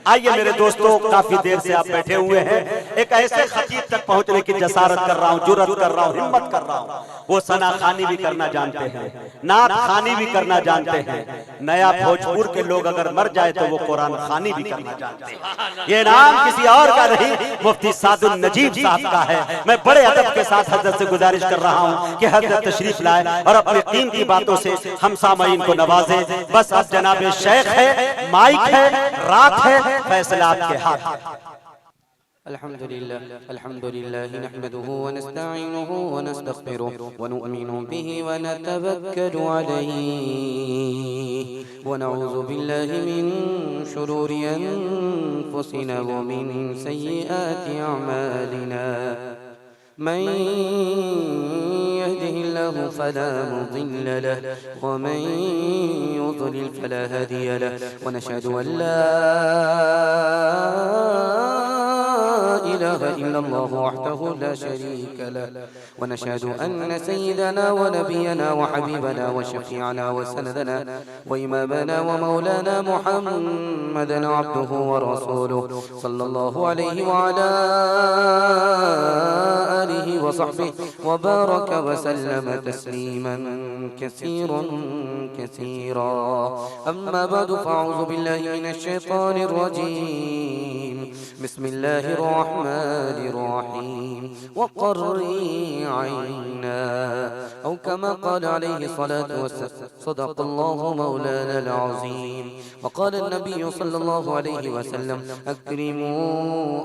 आइए मेरे दोस्तों, काफी देर से आप बैठे हुए हैं, एक ऐसे खतीब तक पहुंचने की जसारत कर रहा हूं, जुर्रत कर रहा हूं, हिम्मत कर रहा हूं। वो सना खानी भी करना जानते हैं, नात खानी भी करना जानते हैं। नया भोजपुर के लोग अगर मर जाए तो वो कुरान खानी भी करना जानते हैं। ये नाम किसी और का नहीं, मुफ्ती सादुल नजीब साहब का है। मैं बड़े अदब के साथ हजरत से गुजारिश कर रहा हूं कि हजरत तशरीफ लाए और अपने कीमती बातों से हम सामईन को नवाजे। बस अब जनाब शेख है, माइक है, रात है, फैसला आपके हाथ है। अल्हम्दुलिल्लाह नहमदुहु व नस्तईनुहु व नस्तगफिरुहु व नु'मिनु बिही व नतवक्कलु अलैहि व नऊज़ु बिल्लाहि मिन शुरूरि अनफुसिना व मिन सय्यिआति अअमालिना। मन यहदिहिल्लाहु फला मुदिल्ल लहु व मन युद्लिल फला हादिय लहु व नशहदु अन ला इलाहा इल्लल्लाहु वहदहु ला शरीका लहु व नशहदु अन्न सय्यिदना व नबियना व हबीबना व शफीअना व सनदना व इमामना व मौलाना मुहम्मदन अब्दुहु व रसूलुहु सल्लल्लाहु अलैहि व अला आलिहि व सहबिहि व बारक व सल्लम तस्लीमन कसीरन कसीरा। अम्मा बअद फअऊज़ु बिल्लाहि मिनश शैतानिर रजीम। बिस्मिल्लाहिर रहमानिर रहीम। वक़र्री ऐना औ कमा क़ाल अलैहि सलातु वस्सलाम। सदक़ल्लाहु मौलानल अज़ीम। वक़ाल अन्नबिय्यु सल्लल्लाहु अलैहि वसल्लम अक्रिमू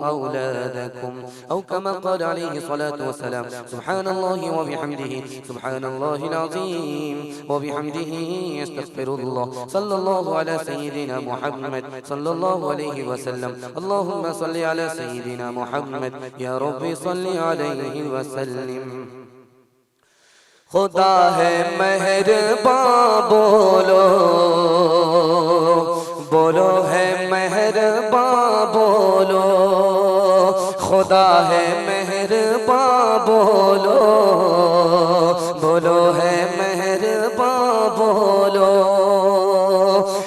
औलादकुम औ कमा क़ाल अलैहि सलातु वस्सलाम। सुब्हानल्लाहि व बिहम्दिहि सुब्हानल्लाहिल अज़ीम व बिहम्दिहि अस्तग़फिरुल्लाह। सल्लल्लाहु अला सय्यिदिना मुहम्मद सल्लल्लाहु अलैहि वसल्लम। अल्लाहुम्मा सल्लि अला सय्यिदिना मुहम्मद या रब्बी सल्लि अलैहि वसल्लिम। खुदा है मेहरबान बोलो, बोलो है मेहरबान बोलो। खुदा है मेहरबान बोलो, बोलो है मेहरबान बोलो।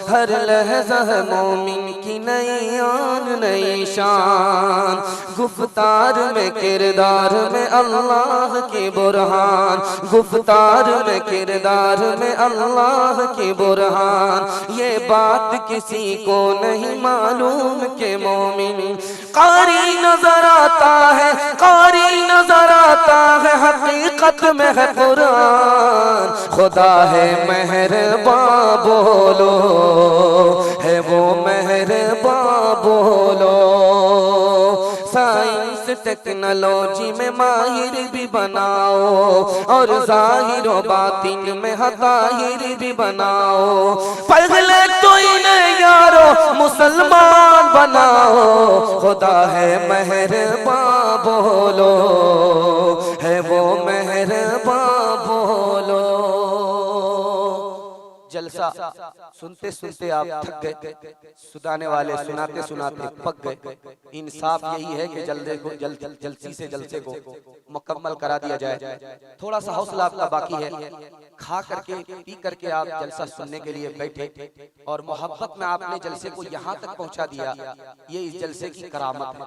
हर लहज़ा है मोमिन की नई आन नई शान। गुफ्तार में किरदार में अल्लाह की बुरहान। गुफ्तार में किरदार में अल्लाह की बुरहान। ये बात किसी को नहीं मालूम के मोमिन कारी नजर आता है, कारी नजर आता है, हकीकत में है कुरान। खुदा है मेहरबान बोलो, है वो मेहरबान बोलो। साइंस टेक्नोलॉजी में माहिर भी बनाओ और ज़ाहिर व बातिन में हताहिर भी बनाओ। पहले तो इन्हें यारो मुसलमान बनाओ। खुदा है मेहरबान बोलो, है वो मेहरबान बोलो। जलसा सुनते सुनते आप थक गए, सुनाने वाले सुनाते सुनाते पक गए। इंसाफ यही है कि जल्दी से जलसे को मुकम्मल करा दिया जाए। थोड़ा सा हौसला आपका बाकी है। खा करके पी करके आप जलसा सुनने के लिए बैठे और मोहब्बत में आपने जलसे को यहाँ तक पहुँचा दिया। ये इस जलसे की करामत है।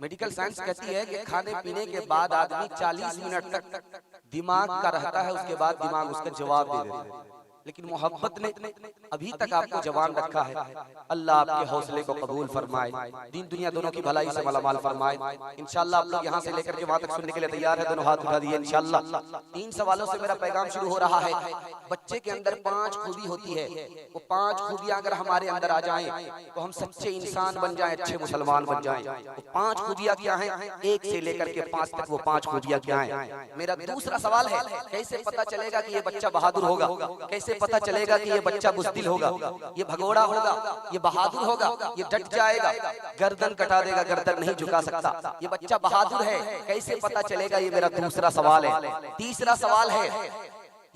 मेडिकल साइंस कहती है कि खाने पीने के बाद आदमी 40 मिनट तक दिमाग का रहता है, उसके बाद दिमाग उसका जवाब दे देता है। लेकिन मोहब्बत ने अभी तक आपको जवान रखा है। अल्लाह आपके हौसले को कबूल फरमाए, दीन दुनिया दोनों की भलाई से मालामाल फरमाए। इंशाअल्लाह आप लोग यहाँ से लेकर के वहां तक सुनने के लिए तैयार है? दोनों हाथ उठा दिए इंशाअल्लाह। 3 सवालों से मेरा पैगाम शुरू हो रहा है। बच्चे के अंदर 5 खूबी होती है। वो 5 खूबियां अगर हमारे अंदर आ जाएं तो हम सच्चे इंसान बन जाएं, अच्छे मुसलमान बन जाएं। वो 5 खूबियां क्या हैं? 1 से लेकर के 5 तक वो 5 खूबियां क्या हैं? मेरा दूसरा सवाल है, कैसे पता चलेगा कि ये बच्चा बहादुर होगा? कैसे पता चलेगा कि ये बच्चा बुज़दिल होगा, ये भगोड़ा होगा, ये बहादुर होगा, ये डट जाएगा, गर्दन कटा देगा, गर्दन नहीं झुका सकता? ये बच्चा बहादुर है, कैसे पता चलेगा? ये मेरा दूसरा सवाल है। तीसरा सवाल है,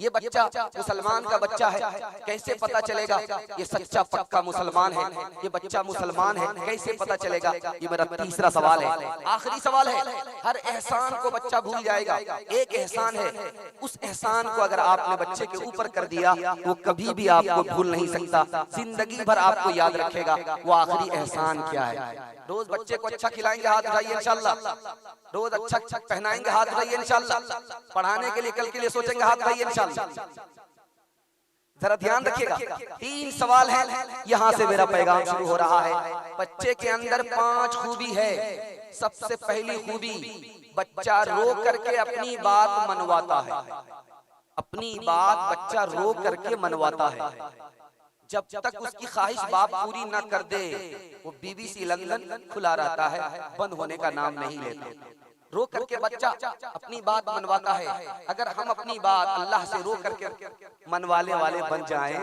ये बच्चा मुसलमान का बच्चा है, कैसे पता चलेगा ये सच्चा पक्का मुसलमान है, ये बच्चा मुसलमान है, कैसे पता चलेगा? ये मेरा तीसरा सवाल है, आखिरी सवाल है। हर एहसान को बच्चा भूल जाएगा। एक एहसान है, उस एहसान को अगर आपने बच्चे के ऊपर कर दिया, वो कभी भी आपको भूल नहीं सकता, जिंदगी भर आपको याद रखेगा। वो आखिरी एहसान क्या है? रोज बच्चे को अच्छा खिलाएंगे, हाथ उठाइए इंशाल्लाह। रोज अच्छा पहनाएंगे, हाथ उठाइए इंशाल्लाह। पढ़ाने के लिए, कल के लिए सोचेंगे, हाथ उठाइए इंशाल्लाह। जरा ध्यान रखिएगा, 3 सवाल है, यहाँ से मेरा पैगाम शुरू हो रहा है। बच्चे के अंदर 5 खूबी है। सबसे पहली खूबी, बच्चा रो करके अपनी बात मनवाता है। अपनी बात बच्चा रो करके मनवाता है। जब तक उसकी ख्वाहिश बाप पूरी न कर दे, वो BBC लंदन खुला रहता है, बंद होने का नाम नहीं लेता। रो करके बच्चा अपनी बात मनवाता है। अगर हम अपनी बात अल्लाह से रो करके मनवाने वाले बन जाएं,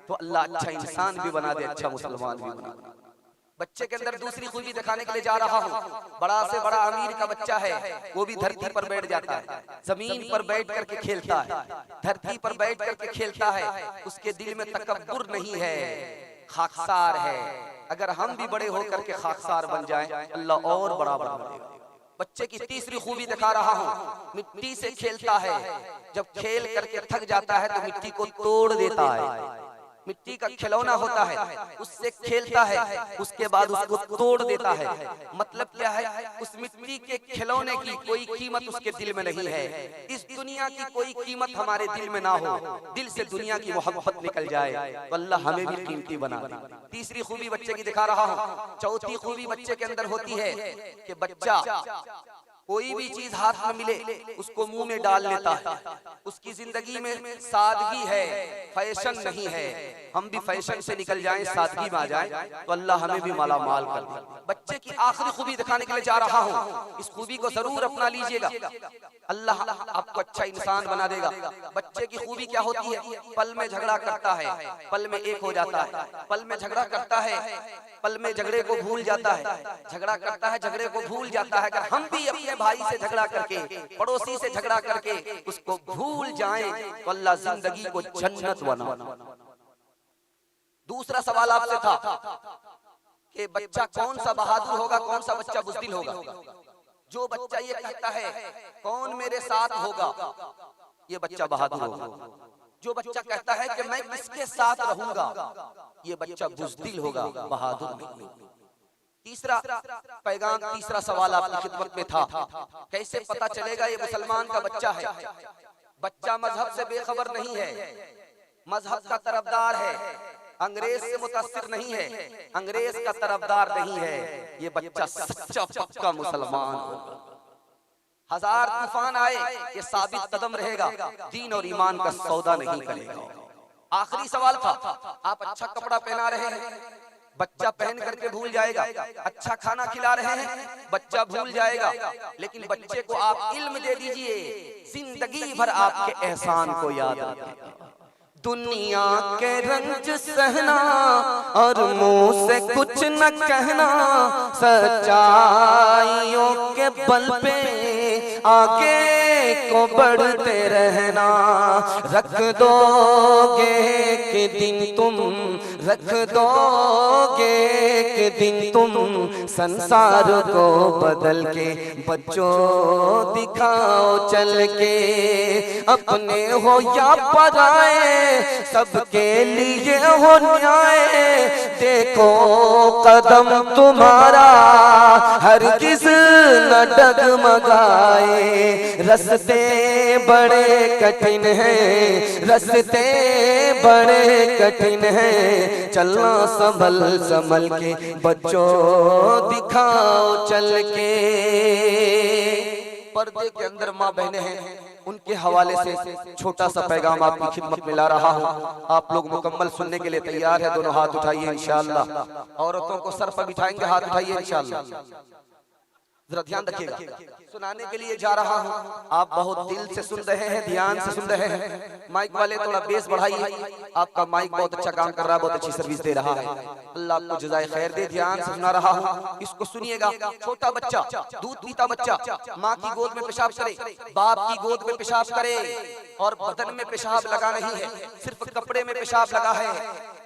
तो अल्लाह अच्छा इंसान भी बना दे, अच्छा मुसलमान भी बना दे। बच्चे के अंदर दूसरी खूबी दिखाने के लिए जा रहा हूँ। बड़ा से बड़ा अमीर का बच्चा है, वो भी धरती पर बैठ जाता है, जमीन पर बैठ करके खेलता है, धरती पर बैठ करके खेलता है। उसके दिल में तकब्बुर नहीं है, खाकसार है। अगर हम भी बड़े होकर के खाकसार बन जाएं, अल्लाह और बड़ा बना देगा। बच्चे की तीसरी खूबी दिखा रहा हूँ, मिट्टी से खेलता है। जब खेल करके थक जाता है तो मिट्टी को तोड़ देता है। मिट्टी का खिलौना होता है, उससे खेलता है, उसके बाद उसको तोड़ देता है। मतलब क्या है? उस मिट्टी के खिलौने की कोई कीमत उसके दिल में नहीं है। इस दुनिया की कोई कीमत हमारे दिल में ना हो, दिल से दुनिया की मोहब्बत निकल जाए, तो अल्लाह हमें भी कीमती बना दे। तीसरी खूबी बच्चे की दिखा रहा हूँ। चौथी खूबी बच्चे के अंदर होती है कि बच्चा कोई भी चीज हाथ में मिले उसको मुंह में डाल लेता है। उसकी जिंदगी में सादगी है, फैशन नहीं है। हम भी फैशन से निकल जाएं, सादगी में आ जाएं, तो अल्लाह हमें भी माला माल कर दे। बच्चे की आखिरी खूबी दिखाने के लिए जा रहा हूँ, इस खूबी को जरूर अपना लीजिएगा, अल्लाह आपको अच्छा इंसान बना देगा। बच्चे की खूबी क्या होती है? पल में झगड़ा करता है, पल में एक हो जाता है। पल में झगड़ा करता है, पल में झगड़े को भूल जाता है। झगड़ा करता है, झगड़े को भूल जाता है। अगर हम भी अपने भाई से झगड़ा करके, पड़ोसी से झगड़ा करके उसको भूल जाएं, तो अल्लाह जिंदगी को जन्नत बना। दूसरा सवाल आपसे था कि बच्चा कौन सा बहादुर होगा, कौन सा बच्चा बुज़दिल होगा? जो बच्चा ये कहता है कौन मेरे साथ होगा, ये बच्चा बहादुर होगा। जो बच्चा कहता है कि मैं किसके साथ रहूंगा, ये बच्चा बुज़दिल होगा, बहादुर नहीं। तीसरा पैगाम, तीसरा सवाल आपकी खिदमत में था, कैसे पता चलेगा ये मुसलमान का बच्चा है? बच्चा मजहब से बेखबर नहीं है, मजहब का तरफदार है, अंग्रेज से मुतासिर नहीं है, अंग्रेज का तरफदार नहीं है। ये बच्चा सच्चा पक्का मुसलमान होगा। हजार तूफान आए, ये साबित कदम रहेगा, दीन और ईमान का सौदा नहीं करेगा। आखिरी सवाल था, आप अच्छा कपड़ा पहना रहे हैं, बच्चा पहन करके भूल जाएगा। अच्छा खाना खिला रहे हैं, बच्चा भूल जाएगा। लेकिन बच्चे को आप इल्म दे दीजिए, जिंदगी भर आपके एहसान को याद रखेगा। दुनिया के रंज सहना और मुंह से कुछ न कहना, सच्चाइयों के बल पे आगे को बढ़ते रहना। रख दोगे कि दिन तुम, रख दोगे कि दिन तुम संसार को बदल के, बच्चों दिखाओ चल के। अपने हो या पराए सबके लिए हो न्याय, देखो कदम तुम्हारा हरगिज़ न डगमगाए। रास्ते बड़े कठिन हैं, रास्ते बड़े कठिन हैं, चलना संभल संभल के, बच्चों दिखाओ चल के। पर्दे के अंदर माँ बहनें हैं, उनके हवाले से छोटा सा पैगाम आपकी खिदमत में ला रहा हूँ। आप लोग मुकम्मल सुनने के लिए तैयार है? दोनों हाथ उठाइए इंशाअल्लाह। औरतों को सर पर बिठाएंगे, हाथ उठाइए इंशाअल्लाह। जरा ध्यान रखिएगा, सुनाने के लिए जा रहा हूँ, आप बहुत दिल से सुन रहे हैं, ध्यान से सुन रहे हैं। माइक वाले थोड़ा बेस बढ़ाइए, आपका माइक बहुत अच्छा काम कर रहा है, बहुत अच्छी सर्विस दे रहा है, अल्लाह आपको जज़ाए खैर दे। ध्यान से सुना रहा हूँ, इसको सुनिएगा। छोटा बच्चा, दूध पीता बच्चा, माँ की गोद में पेशाब करे, बाप की गोद में पेशाब करे और बदन में पेशाब लगा नहीं है, सिर्फ कपड़े में पेशाब लगा है,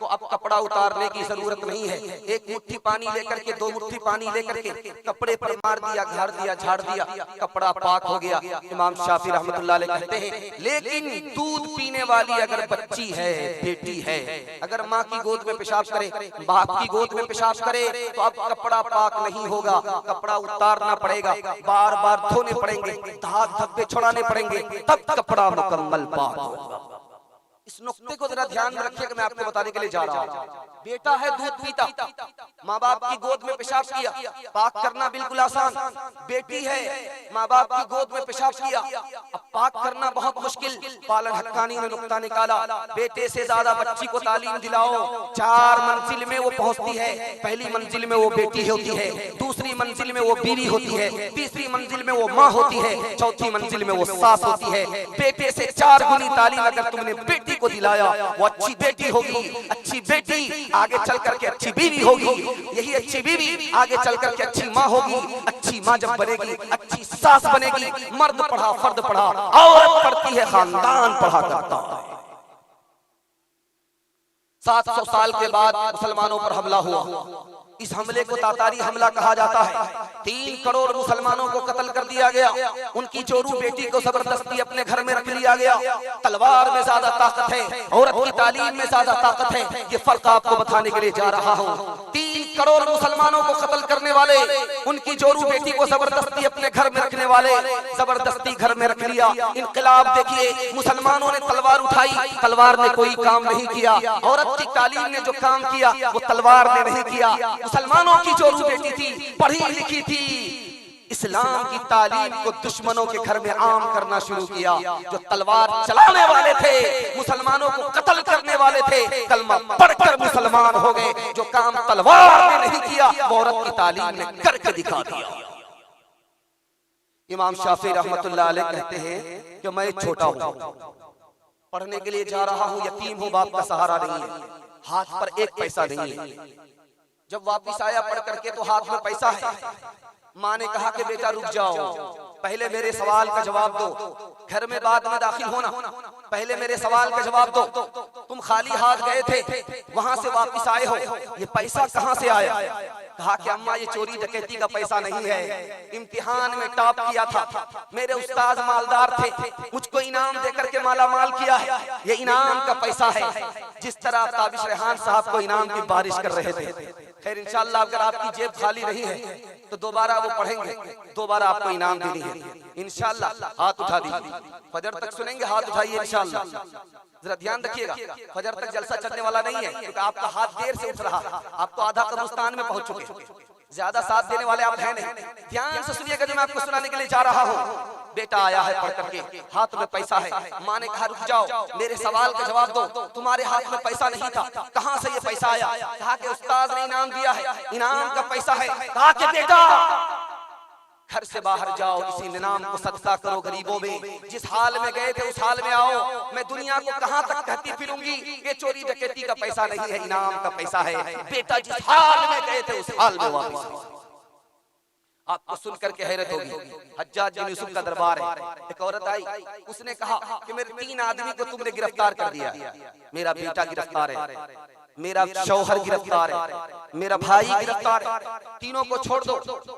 तो अब कपड़ा उतारने की जरूरत नहीं है। एक मुट्ठी पानी लेकर के, 2 मुट्ठी पानी लेकर के कपड़े पर मार दिया, झाड़ दिया, झाड़ दिया, कपड़ा पाक हो गया। इमाम शाफी रहमतुल्लाह अलैह कहते हैं, लेकिन दूध पीने वाली अगर बच्ची है, बेटी है, अगर माँ की गोद में पेशाब करे, बाप की गोद में पेशाब करे, तो अब कपड़ा पाक नहीं होगा, कपड़ा उतारना पड़ेगा, बार बार धोने पड़ेंगे, धाग धब्बे छुड़ाने पड़ेंगे, तब कपड़ा मुकम्मल पाक होगा। इस नुक्ते को जरा ध्यान में रखिएगा, मैं आपको बताने के लिए जा रहा हूँ। बेटा है दूध पीता, माँ बाप की गोद में पेशाब किया, पाक करना बिल्कुल आसान। बेटी है, माँ बाप की गोद में पेशाब किया, अब पाक करना बहुत मुश्किल। पालन हक्कानी ने नुक्ता निकाला, बेटे से ज्यादा बच्ची को तालीम दिलाओ। 4 मंजिल में वो पहुंचती है, पहली मंजिल में वो बेटी होती है, दूसरी मंजिल में वो बीवी होती है, तीसरी मंजिल में वो माँ होती है, चौथी मंजिल में वो सास होती है। बेटे से 4 गुनी तालीम अगर तुमने बेटी को दिलाया, वो अच्छी बेटी होगी, अच्छी बेटी आगे चल करके अच्छी बीवी होगी, यही अच्छी बीवी आगे चल करके अच्छी माँ होगी, अच्छी माँ जब बनेगी अच्छी सास बनेगी। मर्द पढ़ा फर्द पढ़ा, औरत पढ़ती है खानदान पढ़ा करता है। 700 साल के बाद मुसलमानों पर हमला हुआ, इस हमले को तातारी हमला कहा जाता है। 3 करोड़ मुसलमानों को कत्ल कर दिया गया, उनकी चोरू बेटी को जबरदस्ती अपने घर में रख लिया गया। तलवार में ज्यादा ताकत है, औरत की तालीम में ज्यादा ताकत है, ये फर्क आपको बताने के लिए जा रहा हूँ। 3 करोड़ मुसलमानों को कत्ल करने वाले, उनकी चोरू बेटी को जबरदस्ती अपने घर में रखने वाले, जबरदस्ती घर में रख लिया। इनकलाब देखिए, मुसलमानों ने तलवार उठाई, तलवार ने कोई काम नहीं किया। औरत की तालीम ने जो काम किया वो तलवार ने नहीं किया। मुसलमानों की चोरू बेटी थी, पढ़ी लिखी थी, इस्लाम की तालीम को दुश्मनों के घर में आम करना शुरू किया। जो तलवार चलाने वाले थे, मुसलमानों को कत्ल करने वाले थे, कलमा पढ़कर मुसलमान हो गए। जो काम तलवार ने नहीं किया, वो औरत की तालीम ने करके दिखा दिया। इमाम शाफी रहमतुल्लाह अलैह कहते हैं कि मैं छोटा हूँ, पढ़ने के लिए जा रहा हूँ, यतीम हूँ, बाप का सहारा नहीं है, हाथ पर 1 पैसा नहीं है। जब वापिस आया पढ़ करके तो हाथ में पैसा है। माँ ने कहा कि बेटा रुक जाओ, पहले मेरे सवाल का जवाब दो, घर में बाद में दाखिल होना, पहले मेरे सवाल का जवाब दो। तुम खाली हाथ गए थे, वहां से वापिस आए हो, ये पैसा कहाँ से आया? कहा कि अम्मा ये चोरी डकैती का पैसा नहीं है, इम्तिहान में टॉप किया था, मेरे उस्ताद मालदार थे, मुझको इनाम देकर के माला माल किया है, ये इनाम का पैसा है। जिस तरह ताबिश रेहान साहब को इनाम की बारिश कर रहे थे। खैर इंशाअल्लाह अगर आपकी जेब खाली नहीं है तो दोबारा वो पढ़ेंगे, दोबारा आपको इनाम देनी है इंशाअल्लाह। हाथ उठा दीजिए, फजर तक सुनेंगे, हाथ उठाइए इंशाअल्लाह। जरा ध्यान रखिएगा, फजर तक जलसा चलने वाला नहीं है, क्योंकि आपका हाथ देर से उठ रहा, आप तो आधा कब्रिस्तान में पहुंच चुके, ज्यादा साथ देने वाले आप हैं नहीं। ध्यान से सुनिएगा जो मैं आपको सुनाने के लिए जा रहा हूँ। बेटा आया है पढ़ करके, हाथ में पैसा है, माँ ने कहा रुक जाओ, मेरे सवाल का जवाब दो, तुम्हारे हाथ में पैसा नहीं था, कहाँ से ये पैसा आया? कहा कि उस्ताद ने इनाम दिया है, इनाम का पैसा है। कहा कि बेटा घर से बाहर जाओ, इसी इनाम को सदका करो गरीबों में, जिस हाल में गए थे उस हाल में आओ। मैं दुनिया को कहां तक कहती फिरूंगी, ये चोरी डकैती का पैसा नहीं है, इनाम का पैसा है। बेटा जिस हाल में गए थे उस हाल में वापस। आपको सुनकर के हैरत होगी, हज्जाज बिन यूसुफ का दरबार है, एक औरत आई, उसने कहा कि मेरे 3 आदमी को तुमने गिरफ्तार कर दिया, मेरा बेटा गिरफ्तार है, मेरा शौहर गिरफ्तार है, मेरा भाई गिरफ्तार है, तीनों को छोड़ दो।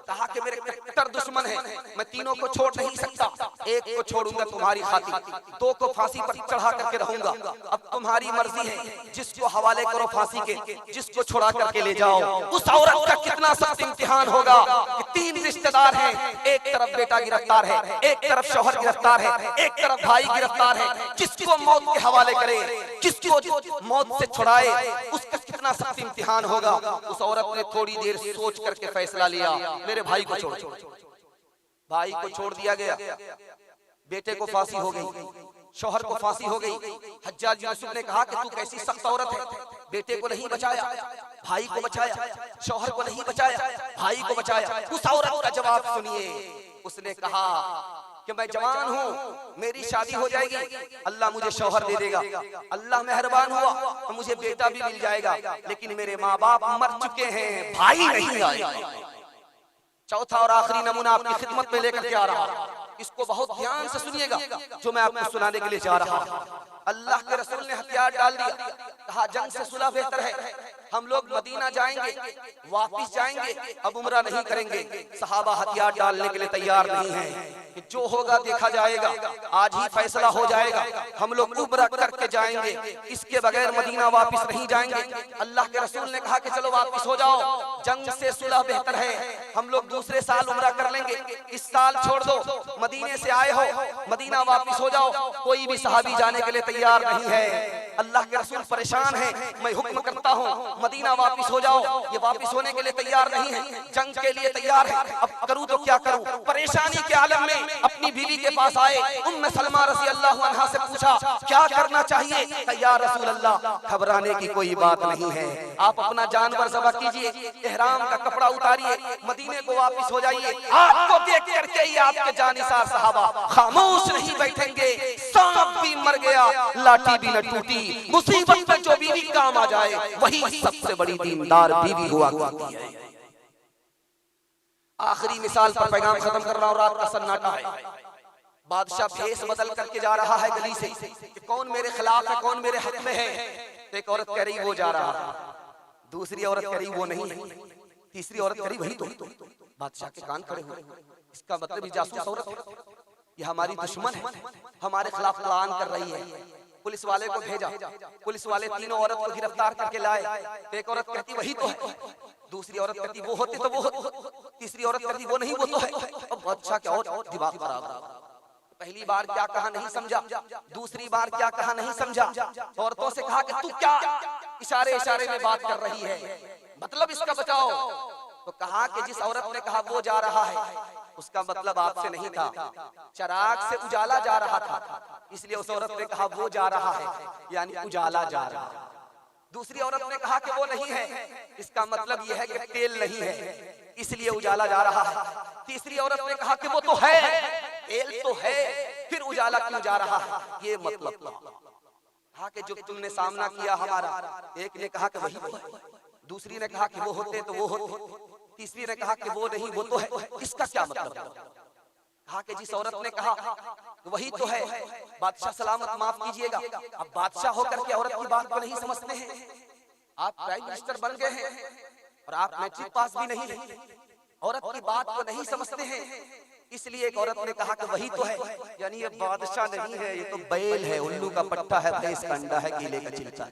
कहा कि मेरे कट्टर दुश्मन है, मैं तीनों को छोड़ नहीं सकता, एक को छोड़ूंगा तुम्हारी खातिर, 2 को फांसी पर चढ़ा करके रहूंगा। अब तुम्हारी मर्जी है, जिसको हवाले करो फांसी के, जिसको छुड़ा करके ले जाओ। उस औरत का कितना सख्त इम्तिहान होगा कि 3 रिश्तेदार हैं, एक तरफ बेटा गिरफ्तार है, एक तरफ शौहर गिरफ्तार है, एक तरफ भाई गिरफ्तार है। किसको मौत के हवाले करे, किसको मौत से छुड़ाए, उसका कितना सख्त इम्तिहान होगा। उस औरत ने थोड़ी देर सोच करके फैसला लिया, मेरे भाई को छोड़। भाई को छोड़ दिया गया, बेटे को फांसी हो गई, शौहर को फांसी हो गई। हज्जाज यूसुफ ने कहा कि तू कैसी सख्त औरत है, बेटे को नहीं बचाया। भाई को बचाया, शौहर को नहीं बचाया, भाई को बचाया। उस औरत का जवाब सुनिए, उसने कहा कि मैं जवान हूँ, मेरी शादी हो जाएगी, अल्लाह मुझे शौहर दे देगा, अल्लाह मेहरबान हुआ तो मुझे बेटा भी मिल जाएगा, लेकिन मेरे माँ बाप मर चुके हैं, भाई नहीं आएगा। चौथा और आखिरी नमूना आपकी खिदमत में लेकर के आ रहा हूं, इसको बहुत ध्यान से सुनिएगा जो मैं आपको सुनाने के लिए जा रहा हूं। अल्लाह के रसूल ने हथियार डाल दिया, कहा जंग से सुलह बेहतर है, हम लोग मदीना जाएंगे, वापिस जाएंगे, अब उम्रा नहीं करेंगे। सहाबा हथियार डालने के लिए तैयार नहीं है कि जो होगा देखा जाएगा, आज ही फैसला हो जाएगा, हम लोग उम्रा करके जाएंगे, इसके बगैर मदीना वापिस नहीं जाएंगे। अल्लाह के रसूल ने कहा कि चलो वापिस हो जाओ, जंग से सुलह बेहतर है, हम लोग दूसरे साल उम्रा कर लेंगे, इस साल छोड़ दो, मदीने से आए हो, मदीना वापिस हो जाओ। कोई भी सहाबी जाने के लिए तैयार नहीं है। अल्लाह के रसूल परेशान है, मैं हुक्म करता हूँ मदीना वापिस हो जाओ, ये वापिस होने के लिए तैयार नहीं है, जंग के लिए तैयार है, अब करूँ तो क्या करूँ। परेशानी के आलम में अपनी बीवी के पास आए, उम्मे सलमा रज़ी अल्लाह अन्हा से पूछा क्या करना चाहिए। तैयार रसूल अल्लाह, घबराने की कोई बात नहीं है, आप अपना जानवर ज़बह कीजिए, इहराम का कपड़ा उतारिए, मदीने को वापिस हो जाइए। आपको देख करके ही आपके जानिसार सहाबा खामोश नहीं बैठेंगे, सांप भी मर गया, लाठी भी न टूटी, मुसीबत में जो बीवी काम आ जाए वही सबसे बड़ी दीनदार बीवी हुआ करती है। आखिरी मिसाल पर पैगाम खत्म कर रहा हूं, रात का सन्नाटा है, बादशाह भेष बदल करके जा रहा है गली से कि कौन मेरे खिलाफ है, कौन मेरे हक में है। एक औरत कह रही वो जा रहा है, दूसरी औरत कह रही वो नहीं है, तीसरी औरत कह रही वही तो। बादशाह के कान खड़े हुए, इसका मतलब ये जासूस औरत है, ये हमारी दुश्मन है, हमारे खिलाफ प्लान कर रही है। पुलिस वाले को भेजा, पुलिस वाले तीनों औरत को गिरफ्तार करके लाए। एक औरत कहती वही तो है, दूसरी औरत कहती वो होते तो वो होते, तीसरी औरत कहती वो नहीं वो तो है। अब बादशाह क्या और दिमाग खराब, पहली बार क्या कहा नहीं समझा, दूसरी बार क्या कहा नहीं समझा, औरतों से कहा कि तू क्या इशारे इशारे में बात कर रही है, मतलब इसका बचाओ। तो कहा कि जिस औरत ने कहा वो जा रहा है, उसका मतलब आपसे नहीं था, चिराग से उजाला जा रहा था, इसलिए उस औरत ने कहा वो जा रहा है, यानी उजाला जा रहा है। दूसरी औरत ने कहा कि वो नहीं है, इसका मतलब यह है कि तेल नहीं है, इसलिए उजाला जा रहा है। तीसरी औरत ने कहा कि वो तो है, तेल तो है, फिर उजाला क्यों जा रहा है, ये मतलब कहा कि जो तुमने सामना किया हमारा, एक ने कहा कि वही है, दूसरी ने कहा कि वो होते तो वो होते, तीसरी ने कहा कि वो नहीं वो तो है, इसका क्या मतलब। कहा कि जिस औरत ने कहा वही तो है, बादशाह सलामत माफ कीजिएगा, अब बादशाह होकर के औरत की बात को नहीं समझते हैं, आप प्राइम मिनिस्टर बन गए हैं और आप मैट्रिक पास भी नहीं है, औरत की बात को नहीं समझते हैं, इसलिए एक औरत ने कहा कि वही तो है, यानी ये बादशाह नहीं है, ये तो बैल है, उल्लू का पट्टा है, भैंस का अंडा है, गीले का चिलचा।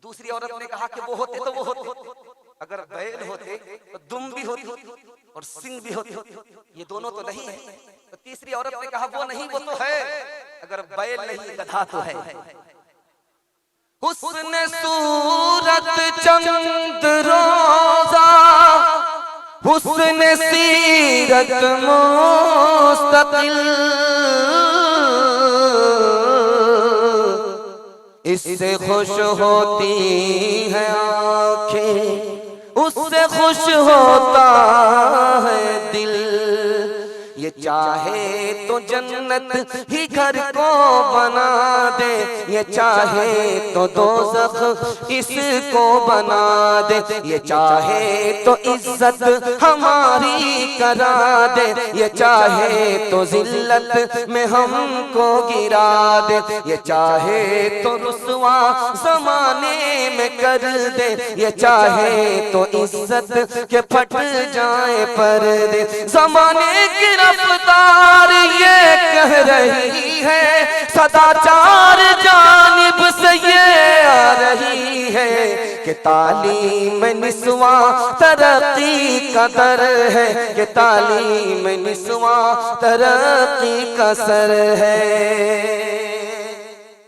दूसरी औरत ने कहा कि वो होते तो वो होते, अगर बैल होते तो दुम भी होती और सिंग भी होती, ये दोनों तो नहीं है। तो तीसरी औरत ने कहा वो नहीं वो तो है, अगर बैल नहीं गधा तो है। हुस्न सूरत चंद रोजा, हुस्न सीरत मुस्तकिल, इससे खुश होती है आंखें, उससे खुश होता है दिल, ये चाहे तो जन्नत ही घर को बना दे, ये चाहे तो दोज़ख इसको बना दे, ये चाहे तो इज्जत हमारी करा दे, ये चाहे तो जिल्लत में हमको गिरा दे, ये चाहे तो रुसवा ज़माने में कर दे, ये चाहे तो इज्जत के फट जाए पर्दे। ज़माने की रफ्तार ये कह रही है, सदाचार जानिब से ये आ रही है कि तालीम निस्वा तरक्की का दर है, कि तालीम निस्वा तरक्की का सर है।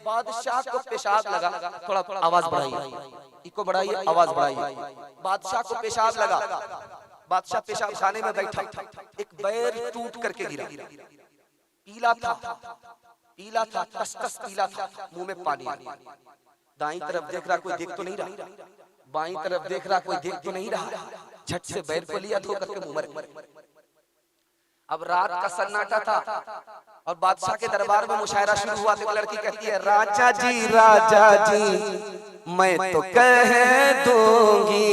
बादशाह को पेशाब लगा, थोड़ा आवाज बढ़ाइए, इको बढ़ाइए, आवाज बढ़ाइए। बादशाह को पेशाब लगा, बादशाह पेशाब खाने में बैठा, एक बैर टूट करके गिरा, पीला था, पीला था, कस-कस पीला था, मुंह में पानी। दाईं तरफ देख रहा कोई देख तो नहीं रहा, बाईं तरफ देख रहा कोई देख तो नहीं रहा, झट से बैर को लिया धो करके मुंह में। अब रात का सन्नाटा था और बादशाह के दरबार में मुशायरा शुरू हुआ तो लड़की कहती है, राजा जी मैं तो कह दूंगी,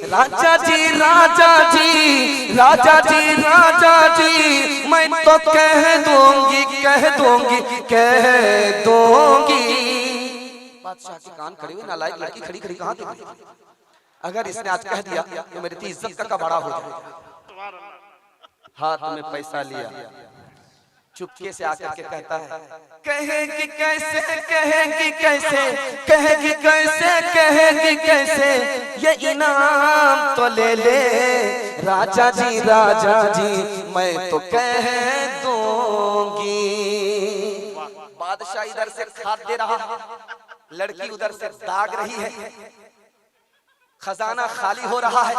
राजा जी मैं तो कह दूंगी बादशाह के कान खड़े हुए, नालायक लड़की खड़ी खड़ी कहाँ थी? अगर इसने आज कह दिया तो मेरी इज्जत का बड़ा हो जाएगा। हाथ में पैसा लिया, चुपके से आकर के कहता है, कहेगी कैसे ये इनाम तो ले ले, राजा जी मैं तो कह दूंगी। बादशाह इधर से खाद दे रहा, लड़की उधर से दाग रही है, खजाना खाली हो रहा है,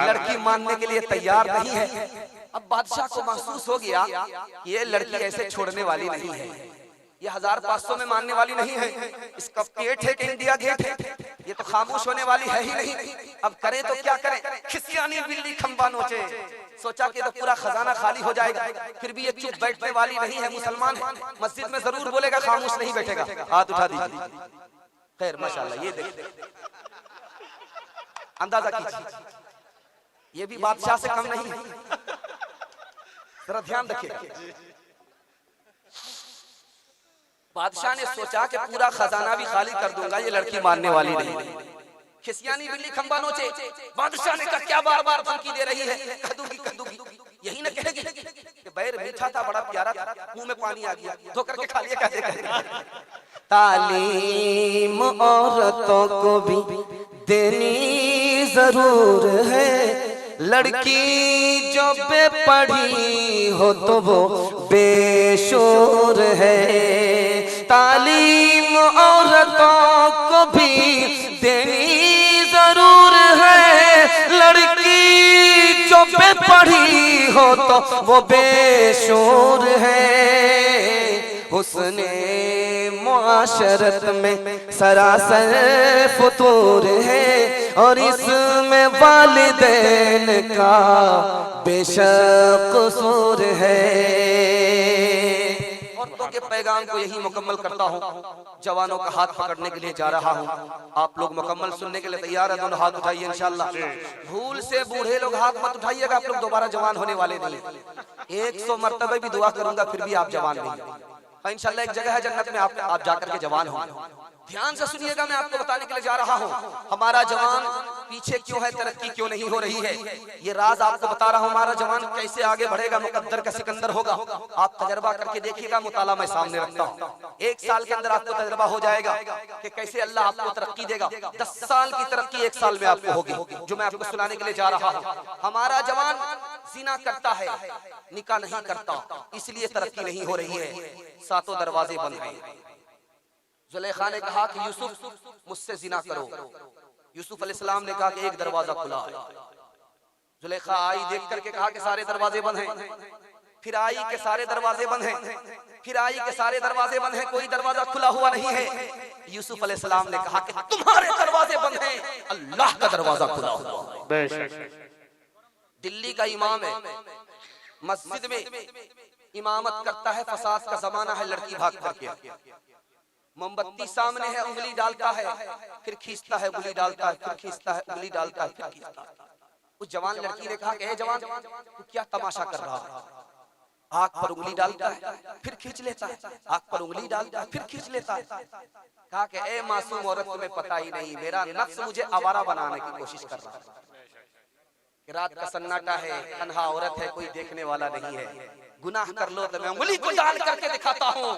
लड़की मानने के लिए तैयार नहीं है। अब बादशाह को महसूस हो गया कि ये लड़की ऐसे छोड़ने वाली नहीं है, ये 1500 में मानने वाली नहीं है, इसका पेट है कि इंडिया गेट है, ये तो खामोश होने वाली है ही नहीं। अब करें तो क्या करें, खिसियानी बिल्ली खंबा नोचे। सोचा कि तो पूरा खजाना खाली हो जाएगा, फिर भी ये चुप बैठने वाली नहीं है, मुसलमान है, मस्जिद में जरूर बोलेगा, खामोश नहीं बैठेगा। हाथ उठा दीजिए, खैर माशाल्लाह। ये देखिए, अंदाजा कीजिए, ये भी बादशाह से कम नहीं है। जरा ध्यान रखिए, बादशाह ने सोचा कि पूरा खजाना भी खाली कर दूंगा, ये लड़की मानने वाली नहीं। खिसियानी बिल्ली खंबा नोचे। बादशाह ने कहा, क्या बार बार धमकी दे रही है, कह दूंगी, यही ना कहेगी कि बैर मीठा था, बड़ा प्यारा था, मुंह में पानी आ गया, धो करके खा लिया, कहते। तालीम औरतों को भी देनी जरूर है, लड़की जो बेपढ़ी हो तो वो बेशोर है। तालीम औरतों को भी देनी जरूर है, लड़की जो बेपढ़ी हो तो वो बेशोर है। हुस्ने मुआशरत में सरासर फुतूर है, और इसमें वालिदैन का बेशक कसूर है। औरतों के पैगाम को यही मुकम्मल करता हूँ, जवानों का हाथ पकड़ने के लिए जा रहा हूँ। आप लोग मुकम्मल सुनने के लिए तैयार है? दोनों हाथ उठाइए इंशाल्लाह। भूल से बूढ़े लोग हाथ मत उठाइएगा, आप लोग दोबारा जवान होने वाले नहीं। 100 मरतबा भी दुआ करूंगा फिर भी आप जवान नहीं। इंशाल्लाह एक जगह है जन्नत में, आप जाकर के जवान हो। ध्यान से सुनिएगा, मैं आपको बताने के लिए जा रहा हूँ, हमारा जवान पीछे क्यों है, तरक्की क्यों नहीं हो रही है, ये राज आपको बता रहा हूँ। हमारा जवान कैसे आगे बढ़ेगा, मुकद्दर का सिकंदर होगा। आप तजर्बा करके देखिएगा, मुताला मैं सामने रखता हूँ। 1 साल के अंदर आपको तजर्बा हो जाएगा कि कैसे अल्लाह आपको तरक्की देगा। 10 साल की तरक्की 1 साल में आपको होगी, जो मैं आपको सुनाने के लिए जा रहा हूँ। हमारा जवान जिना करता है, निकाह नहीं करता, इसलिए तरक्की नहीं हो रही है। 7 दरवाजे बंद हैं। जुलेखा ने कहा कि यूसुफ मुझसे जिना करो। यूसुफ अलैहिस्सलाम ने कहा कि एक दरवाजा खुला है। जुलेखा आई, देख करके कहा कि सारे दरवाजे बंद हैं। फिर आई कि सारे दरवाजे बंद हैं। फिर आई कि सारे दरवाजे बंद हैं, कोई दरवाजा खुला हुआ नहीं है। यूसुफ अलैहिस्सलाम ने कहा कि तुम्हारे दरवाजे बंद हैं, अल्लाह का दरवाजा खुला हुआ है। दिल्ली का इमाम है, मस्जिद में इमामत करता है, फसाद का जमाना है, लड़की भाग करके मोमबत्ती सामने है, उंगली डालता है, फिर खींचता है, उंगली डालता है, फिर खींचता है, उंगली डालता है, फिर खींचता है। उस जवान लड़की ने कहा कि ए जवान, तू क्या तमाशा कर रहा है? आंख पर उंगली डालता है, फिर खींच लेता है, आंख पर उंगली डालता है, फिर खींच लेता है। कहा कि ए मासूम औरत, तुम्हें पता ही नहीं, मेरा नफ्स मुझे आवारा बनाने की कोशिश कर रहा है। रात का सन्नाटा है, तन्हा औरत है, कोई देखने वाला नहीं है। गुनाह कर लो तो मैं उंगली को डाल करके दिखाता हूँ,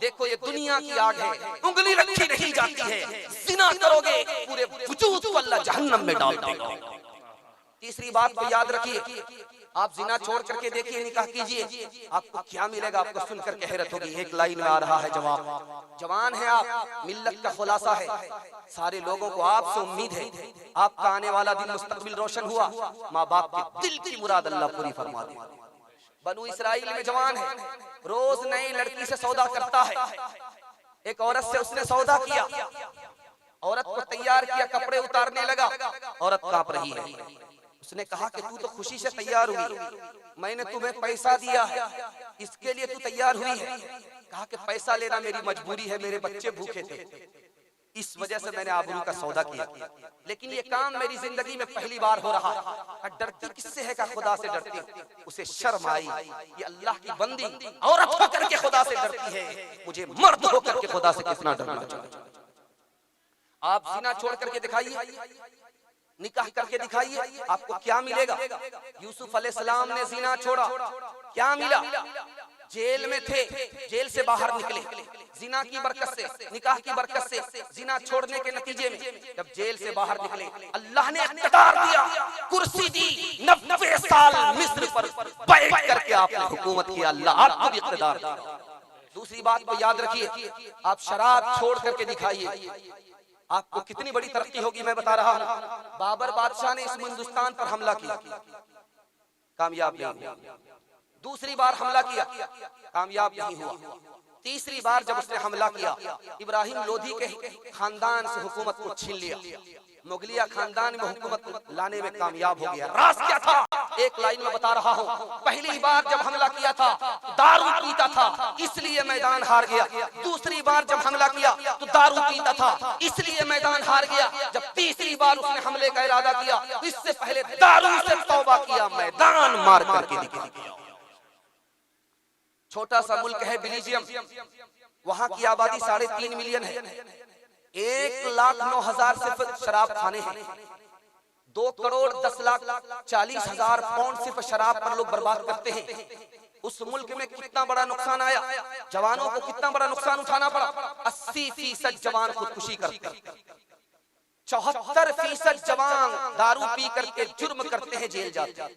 देखो ये दुनिया की आग है, उंगली रखी नहीं जाती है। जिना करोगे पूरे वजूद को अल्लाह जहन्नम में डाल देगा। तीसरी बात को याद रखिए, आप जिना छोड़ करके देखिए, निकाह कीजिए, आपको क्या मिलेगा, आपको सुनकर के हैरत होगी। एक लाइन में आ रहा है जवाब। जवान है आप, मिल्लत का खुलासा है, सारे लोगों को आपसे उम्मीद है, आपका आने वाला दिन मुस्तकबिल रोशन हुआ, माँ बाप के दिल की मुराद अल्लाह पूरी फरमा दे। बनु इस्राइल में जवान है, रोज नई लड़की से सौदा करता है। एक औरत से उसने सौदा किया, औरत को तैयार किया, कपड़े उतारने लगा, औरत कांप रही है। उसने कहा कि तू तो खुशी से तैयार हुई, मैंने तुम्हें पैसा दिया है, इसके लिए तू तैयार हुई है। कहा कि पैसा लेना मेरी मजबूरी है, मेरे बच्चे भूखे थे, इस वजह से मैंने आबरू का सौदा किया, लेकिन ये काम मेरी जिंदगी में पहली बार हो रहा है। डरती किससे है? का खुदा से डरती। उसे शर्म आई, ये अल्लाह की बंदी औरत होकर के खुदा से डरती है, मुझे मर्द होकर के खुदा से कितना डरना चाहिए। आप जिना छोड़ करके दिखाइए, निकाह करके दिखाइए, आपको क्या मिलेगा? यूसुफ अलैहिस्सलाम ने जिना छोड़ा, क्या मिला? जेल में थे, जेल से बाहर निकले, जिना की बरकत से, निकाह की बरकत से, जिना छोड़ने के नतीजे में जब जेल से बाहर निकले, अल्लाह ने इख्तियार दिया, कुर्सी दी, 90 साल मिस्र पर बैठ करके आपने हुकूमत किया। अल्लाह आपको भी इख्तियार दिया। दूसरी बात को याद रखिए, आप शराब छोड़ करके दिखाइए, आपको कितनी बड़ी तरक्की होगी। मैं बता रहा हूं, बाबर बादशाह ने इस हिंदुस्तान पर हमला किया, कामयाब नहीं हुआ। दूसरी बार हमला किया, कामयाब नहीं हुआ। तीसरी बार जब उसने हमला किया, इब्राहिम लोधी के खानदान से हुकूमत को छीन लिया, मुगलिया खानदान में हुकूमत लाने में कामयाब हो गया। राज क्या था? एक लाइन में बता रहा हूँ, पहली बार जब हमला किया था दारू पीता था, इसलिए मैदान हार गया। दूसरी बार जब हमला किया तो दारू पीता था, इसलिए मैदान हार गया। जब तीसरी बार उसने हमले का इरादा किया तो इससे पहले दारू से तौबा किया, मैदान मार करके दिखा। छोटा सा मुल्क है बेल्जियम, वहां की आबादी 3.5 मिलियन है, 1,09,000 सिर्फ शराब खाने हैं, 2,10,40,000 पाउंड सिर्फ शराब पर लोग बर्बाद करते हैं। उस मुल्क में कितना बड़ा नुकसान आया, जवानों को कितना बड़ा नुकसान उठाना पड़ा। 80% जवान खुदकुशी करते हैं, 74% जवान दारू पी करके जुर्म करते हैं, जेल जाते हैं।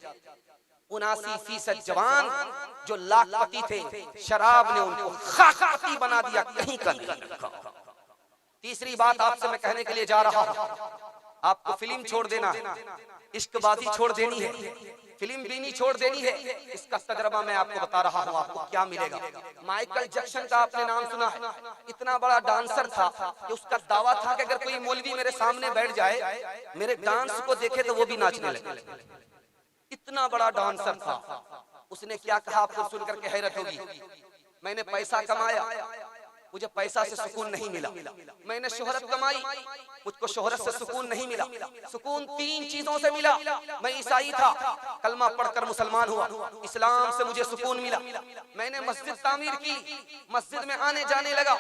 79% जवान जो लाखपति थे, शराब ने उनको खाकपति बना दिया, कहीं का नहीं। तीसरी बात आपसे मैं कहने के लिए जा रहा हूं, आपको फिल्म छोड़ देना है, इश्कबाजी छोड़ देनी है, फिल्म बीनी छोड़ देनी है। इसका तजर्बा मैं आपको बता रहा हूँ, आपको क्या मिलेगा। माइकल जैक्सन का आपने नाम सुना है, इतना बड़ा डांसर था कि उसका दावा था कि अगर कोई मौलवी मेरे सामने बैठ जाए, मेरे डांस को देखे तो वो भी नाचने लगे। इतना बड़ा डांसर था। उसने क्या कहा आपको सुनकर के हैरत होगी, मैंने पैसा कमाया, मुझे पैसा से सुकून नहीं मिला। मैंने शोहरत कमाई, मुझको शोहरत से सुकून नहीं मिला। सुकून 3 चीजों से मिला। मैं ईसाई था, कलमा पढ़कर मुसलमान हुआ, इस्लाम से मुझे सुकून मिला। मैंने मस्जिद तामीर की, मस्जिद में आने जाने लगा,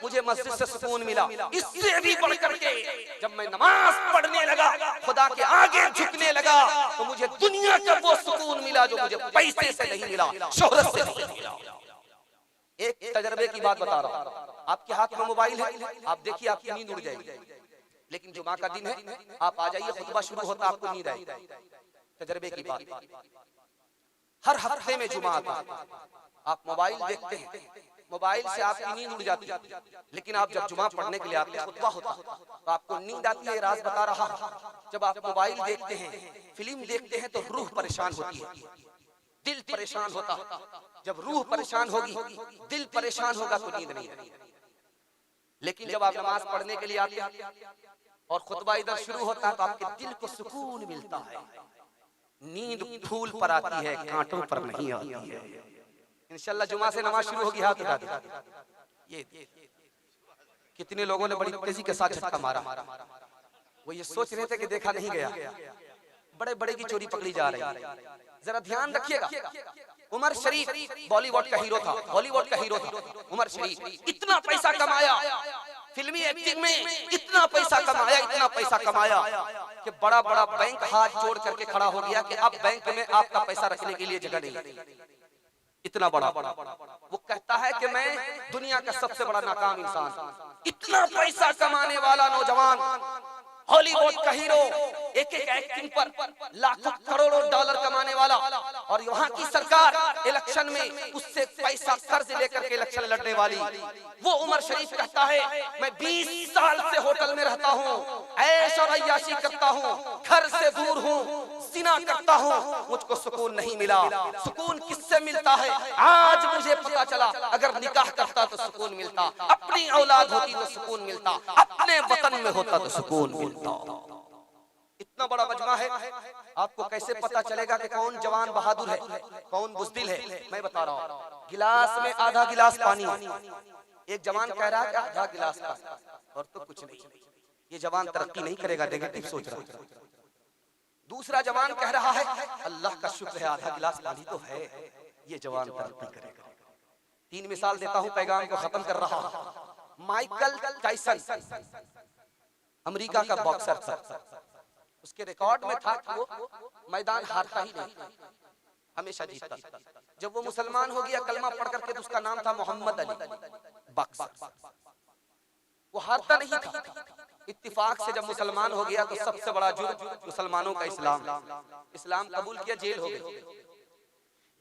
मुझे मस्जिद से सुकून मिला। इससे भी बढ़ करके जब मैं नमाज पढ़ने लगा, खुदा के आगे झुकने लगा, तो मुझे दुनिया का वो सुकून मिला जो मुझे पैसे से नहीं मिला, शोहरत से नहीं मिला। एक तजर्बे की बात बता रहा हूं, आपके हाथ में मोबाइल है, आप देखिए आपकी नींद उड़ जाएगी, लेकिन जुमा का दिन है, आप आ जाइए, खुतबा शुरू होता आपको नींद आएगी। तजर्बे की बात, हर हफ्ते में जुमा आता, आप मोबाइल देखते हैं, मोबाइल से आपकी नींद उड़ जाती है, लेकिन आप जब जुमा पढ़ने के लिए आते हैं, खुतबा होता तो आपको नींद आती है। राज बता रहा हूं, जब आप मोबाइल देखते हैं, फिल्म देखते हैं, तो रूह परेशान होती है, दिल परेशान होता। जब रूह परेशान होगी, दिल परेशान होगा, तो नींद नहीं आएगी। लेकिन जब आप नमाज पढ़ने के लिए आते हैं और खुतबा इधर शुरू होता है, तो आपके दिल को सुकून मिलता है। नींद फूल पर आती है, कांटों पर नहीं आती है। इंशाल्लाह जुमा से नमाज शुरू होगी, हाथ उठा दे। ये कितने लोगों ने बड़ी तेजी के साथ झटका मारा, वो ये सोच रहे थे कि देखा नहीं गया, बड़े बड़े की चोरी पकड़ी जा रही है। जरा ध्यान रखिएगा, उमर शरीफ बॉलीवुड का हीरो था, हॉलीवुड का हीरो था। उमर शरीफ इतना पैसा कमाया, फिल्मी एक्टिंग में इतना पैसा कमाया, इतना पैसा कमाया कि बड़ा बड़ा बैंक हाथ जोड़ करके खड़ा हो गया कि अब बैंक में आपका पैसा रखने के लिए जगह नहीं। इतना बड़ा, वो कहता है कि मैं दुनिया का सबसे बड़ा नाकाम इंसान। इतना पैसा कमाने वाला नौजवान, हॉलीवुड का हीरो, एक एक एक्टिंग पर लाखों करोड़ों डॉलर कमाने वाला, और यहाँ की सरकार इलेक्शन में उससे पैसा कर्ज लेकर के इलेक्शन लड़ने वाली। वो उमर शरीफ कहता है मैं 20 साल से होटल में रहता हूँ, ऐश और अय्याशी करता हूँ, घर से दूर हूँ, जिना करता हूँ मुझको सुकून नहीं मिला। सुकून किससे मिलता है? आज मुझे पता चला, अगर निकाह करता तो सुकून मिलता, अपनी औलाद होती तो सुकून मिलता, अपने वतन में होता तो सुकून मिलता। इतना बड़ा मजमा है, आपको कैसे पता चलेगा कि कौन जवान बहादुर है, कौन बुज़दिल है? मैं बता रहा हूँ। गिलास में आधा गिलास पानी है, एक जवान कह रहा है आधा गिलास पानी और तो कुछ नहीं। ये जवान तरक्की नहीं करेगा, नेगेटिव सोच रहा है। दूसरा जवान कह रहा है अल्लाह का शुक्र है आधा गिलास पानी तो है, ये जवान तरक्की करेगा। 3 मिसाल देता हूं, पैगाम को खत्म कर रहा हूं। माइकल टाइसन अमेरिका का बॉक्सर था, उसके रिकॉर्ड में था कि वो मैदान हारता ही नहीं, हमेशा जीतता। जब वो मुसलमान हो गया, कलमा पढ़ करके, तो उसका नाम था मोहम्मद अली बॉक्सर। वो हारता नहीं था। इत्तिफाक से जब मुसलमान हो गया तो सबसे बड़ा जुर्म मुसलमानों का इस्लाम कबूल किया, जेल हो गई।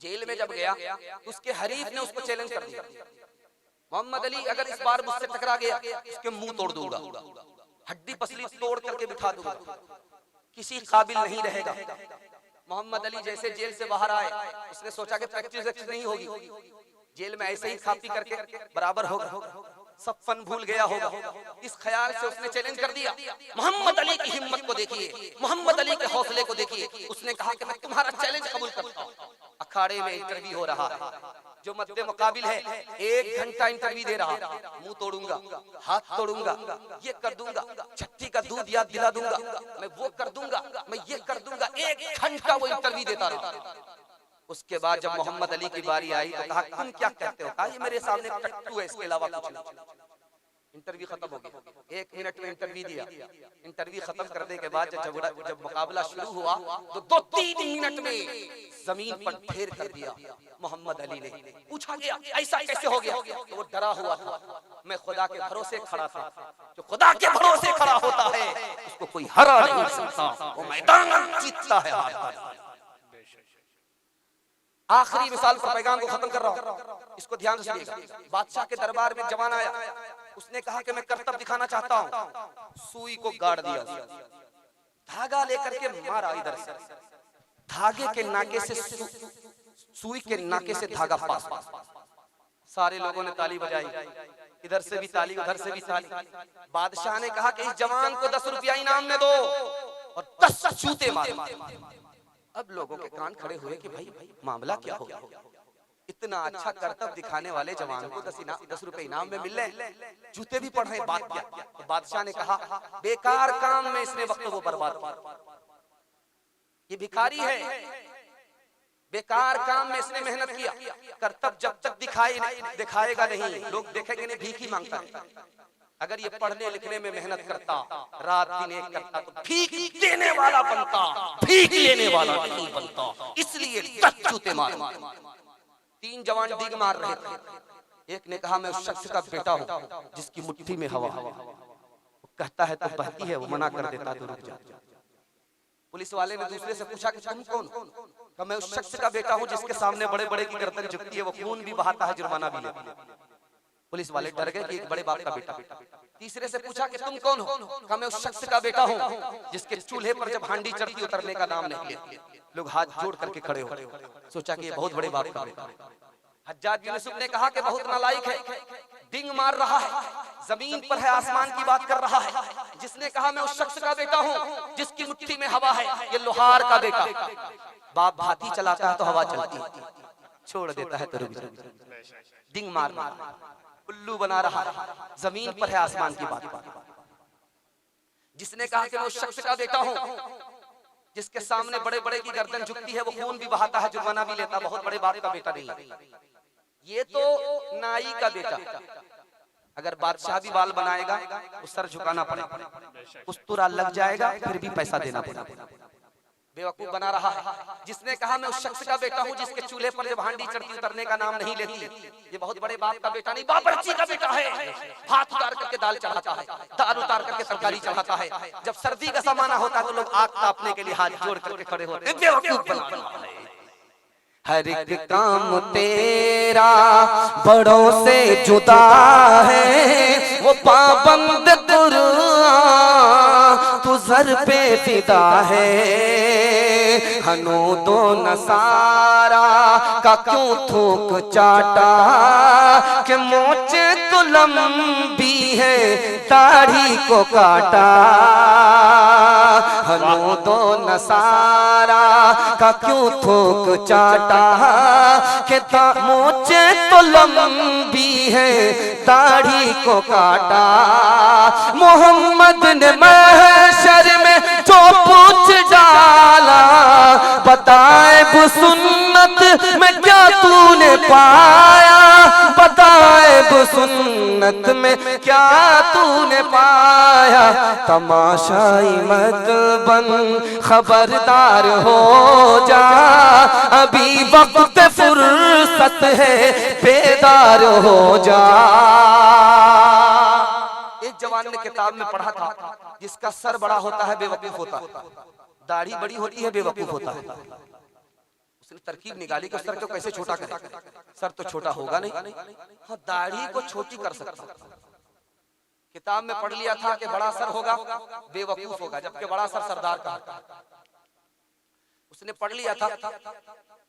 जेल में जब गया तो उसके हरीफ ने उसको चैलेंज कर दिया, मोहम्मद अली अगर इस बार मुझसे टकरा गया उसके मुंह तोड़ दूंगा, हड्डी पसली तोड़ करके बिठा दूंगा, किसी काबिल नहीं रहेगा। मोहम्मद अली जैसे जेल से बाहर आए, उसने सोचा कि प्रैक्टिस नहीं होगी, जेल में ऐसे ही खा पी करके बराबर होगा, सब फन भूल गया होगा। इस ख्याल से उसने चैलेंज कर दिया। मोहम्मद अली की हिम्मत को देखिए, मोहम्मद अली के हौसले को देखिए। उसने कहा कि मैं तुम्हारा चैलेंज कबूल करता हूं। अखाड़े में इंटरव्यू हो रहा है, जो मद्दे मुकाबिल है 1 घंटा इंटरव्यू दे रहा, मुंह तोड़ूंगा, हाथ तोड़ूंगा, ये कर दूंगा, छठी का दूध याद दिला दूंगा, मैं वो कर दूंगा, मैं ये कर दूंगा। 1 घंटा वो इंटरव्यू देता रहा। उसके बाद जब मोहम्मद अली की बारी आई तो कहा तुम क्या कहते हो? कहा ये मेरे सामने टट्टू है, इसके अलावा कुछ नहीं। इंटरव्यू खत्म हो गया, 1 मिनट में इंटरव्यू दिया। इंटरव्यू खत्म करने के बाद जब मुकाबला शुरू हुआ तो 2-3 मिनट में जमीन पर ढेर कर दिया मोहम्मद अली ने। पूछा गया ऐसा कैसे हो गया? तो वो डरा हुआ था, मैं खुदा के भरोसे खड़ा था। जो खुदा के भरोसे खड़ा होता है उसको कोई हरा नहीं सकता, वो मैदान जीतता है। आखिरी मिसाल पर पैगाम को खत्म कर रहा हूं, इसको ध्यान से सुनिएगा। बादशाह के दरबार में जवान आया, उसने कहा कि मैं करतब दिखाना चाहता हूं। सुई को गाड़ दिया, धागा लेकर के मारा इधर से, धागे के नाके से सुई के नाके से धागा पास। सारे लोगों ने ताली बजाई, इधर से भी ताली, उधर से भी ताली। बादशाह ने कहा कि इस जवान को 10 रुपया इनाम में दो और 10 जूते मारो। अब लोगों के कान खड़े हुए कि भाई मामला क्या हो गया? इतना अच्छा करतब दिखाने वाले जवान को 10 रुपए इनाम में मिल रहे, जूते भी पड़ रहे, बात क्या? तो बादशाह ने कहा बेकार काम में इसने वक्त वो बर्बाद किया, ये भिखारी है, बेकार काम में इसने मेहनत किया। करतब जब तक दिखाएगा नहीं, लोग देखेंगे नहीं, भीख ही मांगता है। अगर ये पढ़ने लिखने में मेहनत करता, रात दिन एक करता, तो भीख देने वाला बनता, भीख लेने वाला नहीं बनता। इसलिए 10 जूते मार। 3 जवान डीग मार रहे थे। एक ने कहा मैं उस शख्स का बेटा हूं जिसकी मुट्ठी में हवा। कहता है तो बहती है, वो मना कर देता तो रुक जा। पुलिस वाले ने दूसरे से पूछा कि तुम कौन? कहा मैं उस शख्स का बेटा हूं जिसके सामने बड़े बड़े की गर्दन झुकती है, वो खून भी बहाता है, जुर्माना भी लेता है। पुलिस वाले डर गए कि एक बड़े बाप का बेटा। तीसरे से पूछा कि तुम कौन हो? कहा मैं उस शख्स का बेटा हूं जिसके चूल्हे पर जब हांडी चढ़ती उतरने का नाम नहीं लेते। लोग हाथ जोड़ करके खड़े हो, सोचा कि ये बहुत बड़े बाप का बेटा। हज्जाज बिन यूसुफ ने कहा कि बहुत नालायक है, डिंग मार रहा है, जमीन पर है, आसमान की बात कर रहा है। जिसने कहा मैं उस शख्स का बेटा हूं जिसकी मुट्ठी में हवा है, ये लोहार का बेटा। बाप भाती चलाता है तो हवा चलती है, छोड़ देता है तो रुक जाता है। डिंग मार उल्लू बना रहा है, जमीन पर है, आसमान की बात। जिसने कहा कि मैं उस शख्स का बेटा हूं जिसके सामने बड़े बड़े की गर्दन झुकती है, वो खून भी बहाता है, जुर्माना भी लेता, बहुत बड़े बाप का बेटा नहीं है। ये तो नाई का बेटा। अगर बादशाह भी बाल बनाएगा वो सर झुकाना पड़ेगा, उस्तरा लग जाएगा, फिर भी पैसा देना पड़ेगा। बेवकूफ बना रहा है। जिसने कहा मैं उस शख्स का बेटा हूं जिसके चूल्हे पर जब हांडी चढ़ती उतरने का नाम नहीं लेती, ये बहुत बड़े बाप का बेटा नहीं, बावर्ची का बेटा है। हाथ उतार करके दाल चढ़ाता है, दाल उतार करके तरकारी चढ़ाता है। जब सर्दी का समाना होता है तो लोग आग तापने के लिए हाथ जोड़ करके खड़े होते हैं। बेवकूफ बना रहा है। हर एक काम तेरा बड़ों से जुदा है, वो पाबंद कुरान तू सर पे फिदा है हनूदो नसारा का क्यों थूक चाटा कि मोचे तो लंबी है दाढ़ी को काटा। हनूदो नसारा का क्यों थूक चाटा कि मोचे तो लंबी है दाढ़ी को काटा। मोहम्मद ने महशर में जो पूछ डाला बताए वो सुन्नत में क्या तूने पाया, बताए वो सुन्नत में क्या तूने पाया। तमाशाई मत बन खबरदार हो जा अभी वक्त फुर्सत है बेदार हो जा। एक जवान ने किताब में पढ़ा था जिसका सर बड़ा होता है बेवकूफ होता है, दाढ़ी बड़ी होती है बेवकूफ होता है। उसने तरकीब निकाली कि सर को कैसे छोटा करें। सर तो छोटा होगा नहीं, हाँ दाढ़ी को छोटी कर सकता। किताब में पढ़ लिया था कि बड़ा सर होगा बेवकूफ होगा, जबकि बड़ा सर सरदार का। उसने पढ़ लिया था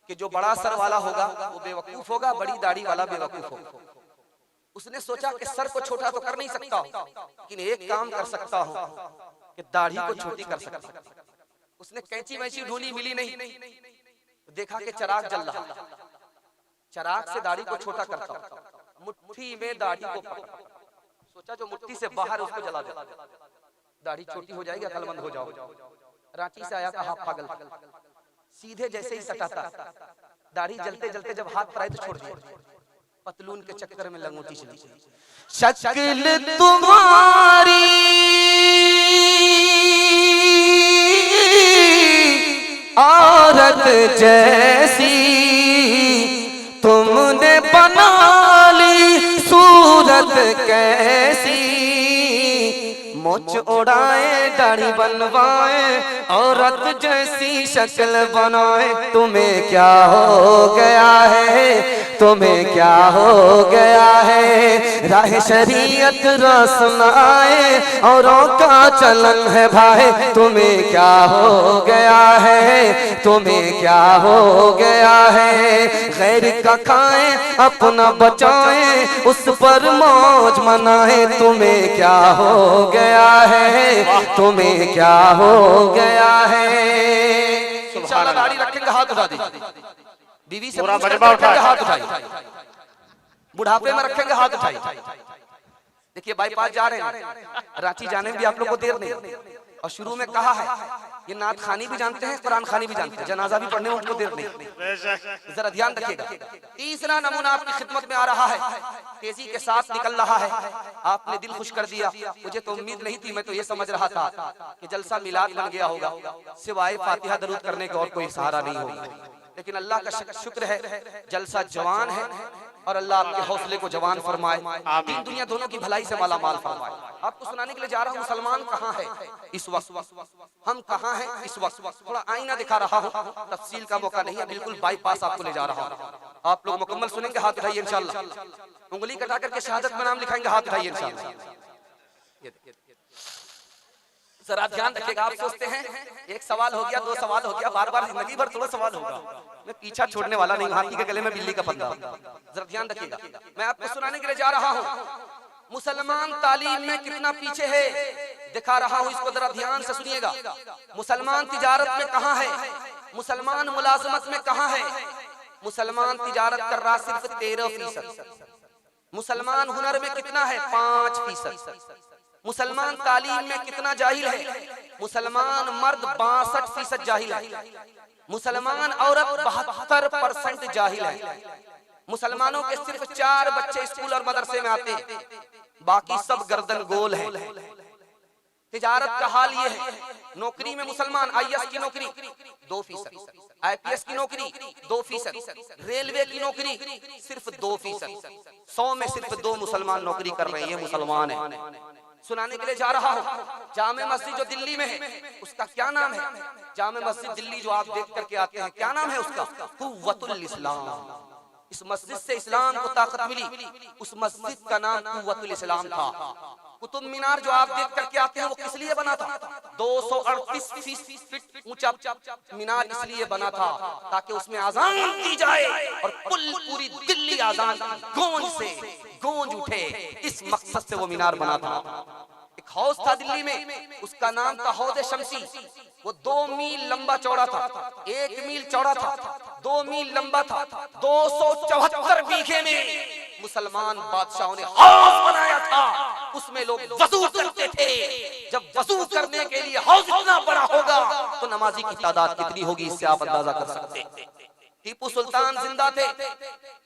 कि जो बड़ा सर वाला होगा वो बेवकूफ होगा, बड़ी दाढ़ी वाला बेवकूफ होगा। उसने सोचा कि सर को छोटा तो कर नहीं सकता हूं, लेकिन एक काम कर सकता हूं कि दाढ़ी को छोटी कर सकता। उसने कैंची वैंची ढूंढी, मिली नहीं। देखा कि चिराग जल रहा, चिराग से दाढ़ी को छोटा करता हूं। मुट्ठी में दाढ़ी को पकड़ा, सोचा जो मुट्ठी से बाहर उसको जला दे, दाढ़ी छोटी हो जाएगी, अकलमंद हो जाओ। रांची से आया, कहा पागल, सीधे जैसे ही सटाता दाढ़ी जलते जलते जब हाथ पर आए तो छोड़ दिया। पतलून के चक्कर में लंगोटी चली। शक्ल तुम्हारी औरत जैसी तुमने बना ली सूरत कैसी। मुझ उड़ाए दाढ़ी बनवाए औरत जैसी शक्ल बनाए। तुम्हें क्या हो गया है, तुम्हें क्या हो गया है। राह शरीयत रसनाए औरों का चलन है भाई। तुम्हें क्या हो गया है, तुम्हें क्या हो गया है। गैर का खाएं अपना बचाएं उस पर मौज मनाए। तुम्हें क्या हो गया है, तुम्हें क्या हो गया है। इंशाल्लाह दाढ़ी रखेंगे हाथ उठा दीजिए। बीवी से रखेंगे हाथ उठाइए, बुढ़ापे में रखेंगे हाथ उठाइए। देखिए बाईपास जा रहे हैं, रांची जाने में भी आप लोग को देर नहीं। और शुरू में कहा है ये नात खानी भी जानते हैं, कुरान खानी भी जानते हैं, जनाजा भी पढ़ने में उनको देर नहीं। जरा ध्यान रखिएगा। तीसरा नमूना आपकी खिदमत में आ रहा है, तेजी के साथ निकल रहा है। आपने दिल खुश कर दिया। मुझे तो उम्मीद नहीं थी, मैं तो ये समझ रहा था कि जलसा मिलाद बन गया होगा, सिवाय फातिहा दरूद करने का और कोई सहारा नहीं होगा। लेकिन अल्लाह का शुक्र है जलसा जवान है और अल्लाह आपके हौसले को जवान फरमाए, दीन दुनिया दोनों की भलाई से माला माल फरमाए। आपको सुनाने के लिए जा रहा हूँ मुसलमान कहाँ है इस वक्त, हम कहाँ हैं इस वक्त। थोड़ा आईना दिखा रहा हूँ, तफसील का मौका नहीं है, बिल्कुल बाईपास आपको ले जा रहा हूँ। आप लोग मुकम्मल सुनेंगे, हाथ उठाइए इंशाल्लाह। उंगली कटा करके शहादत में नाम लिखाएंगे, हाथ उठाइए इंशाल्लाह। जरा ध्यान रखिएगा। आप सोचते हैं एक सवाल हो गया, दो सवाल हो गया, बार बार जिंदगी भर थोड़ा सवाल होगा। मैं पीछा छोड़ने वाला नहीं, हाथी के गले में बिल्ली का फंदा। जरा ध्यान रखिएगा, मैं आपको सुनाने के लिए जा रहा हूँ मुसलमान तालीम में कितना पीछे है, दिखा रहा हूँ, इसको जरा ध्यान से सुनिएगा। मुसलमान तिजारत में कहाँ है, मुसलमान मुलाजमत में कहाँ है। मुसलमान तिजारत कर रहा सिर्फ 13%, मुसलमान हुनर में कितना है 5%, मुसलमान तालीम में कितना जाहिल है, मुसलमान मर्द 62% जाहिल है, मुसलमान औरत 72% जाहिल है। मुसलमानों के सिर्फ 4 बच्चे स्कूल और मदरसे में आते हैं, बाकी सब गर्दन गोल है। तिजारत का हाल ये है, नौकरी में मुसलमान IAS की नौकरी 2%, IPS की नौकरी 2%, रेलवे की नौकरी सिर्फ 2%। 100 में सिर्फ 2 मुसलमान नौकरी कर रहे हैं, मुसलमान है। सुनाने के लिए जा रहा हूँ जामे मस्जिद जो दिल्ली में है, उसका क्या नाम है। जामे मस्जिद दिल्ली जो आप देख करके आते हैं, क्या नाम है उसका, कुव्वतुल इस्लाम। इस मस्जिद से इस्लाम को ताकत मिली, उस मस्जिद का नाम कुव्वतुल इस्लाम था। कुतुब मीनार जो आप देख करके आते हैं वो किस लिए बना था? 238 फीट ऊंचा मीनार इसलिए बना था ताकि उसमें आजान दी जाए और पूरी दिल्ली आजान गूंज से गूंज उठे। इस मकसद से वो मीनार बना था। एक हौज था दिल्ली में, उसका नाम था हौज शमसी। वो 2 मील लंबा चौड़ा था, 1 मील चौड़ा था, 2 मील लंबा था। 274 बीघे में मुसलमान बादशाहों ने हौज बनाया था। उसमें लोग वजू करते थे। जब वजू करने के लिए हौज इतना बड़ा होगा तो नमाजी की तादाद कितनी होगी, इससे आप अंदाजा कर सकते हैं। टीपू सुल्तान जिंदा थे।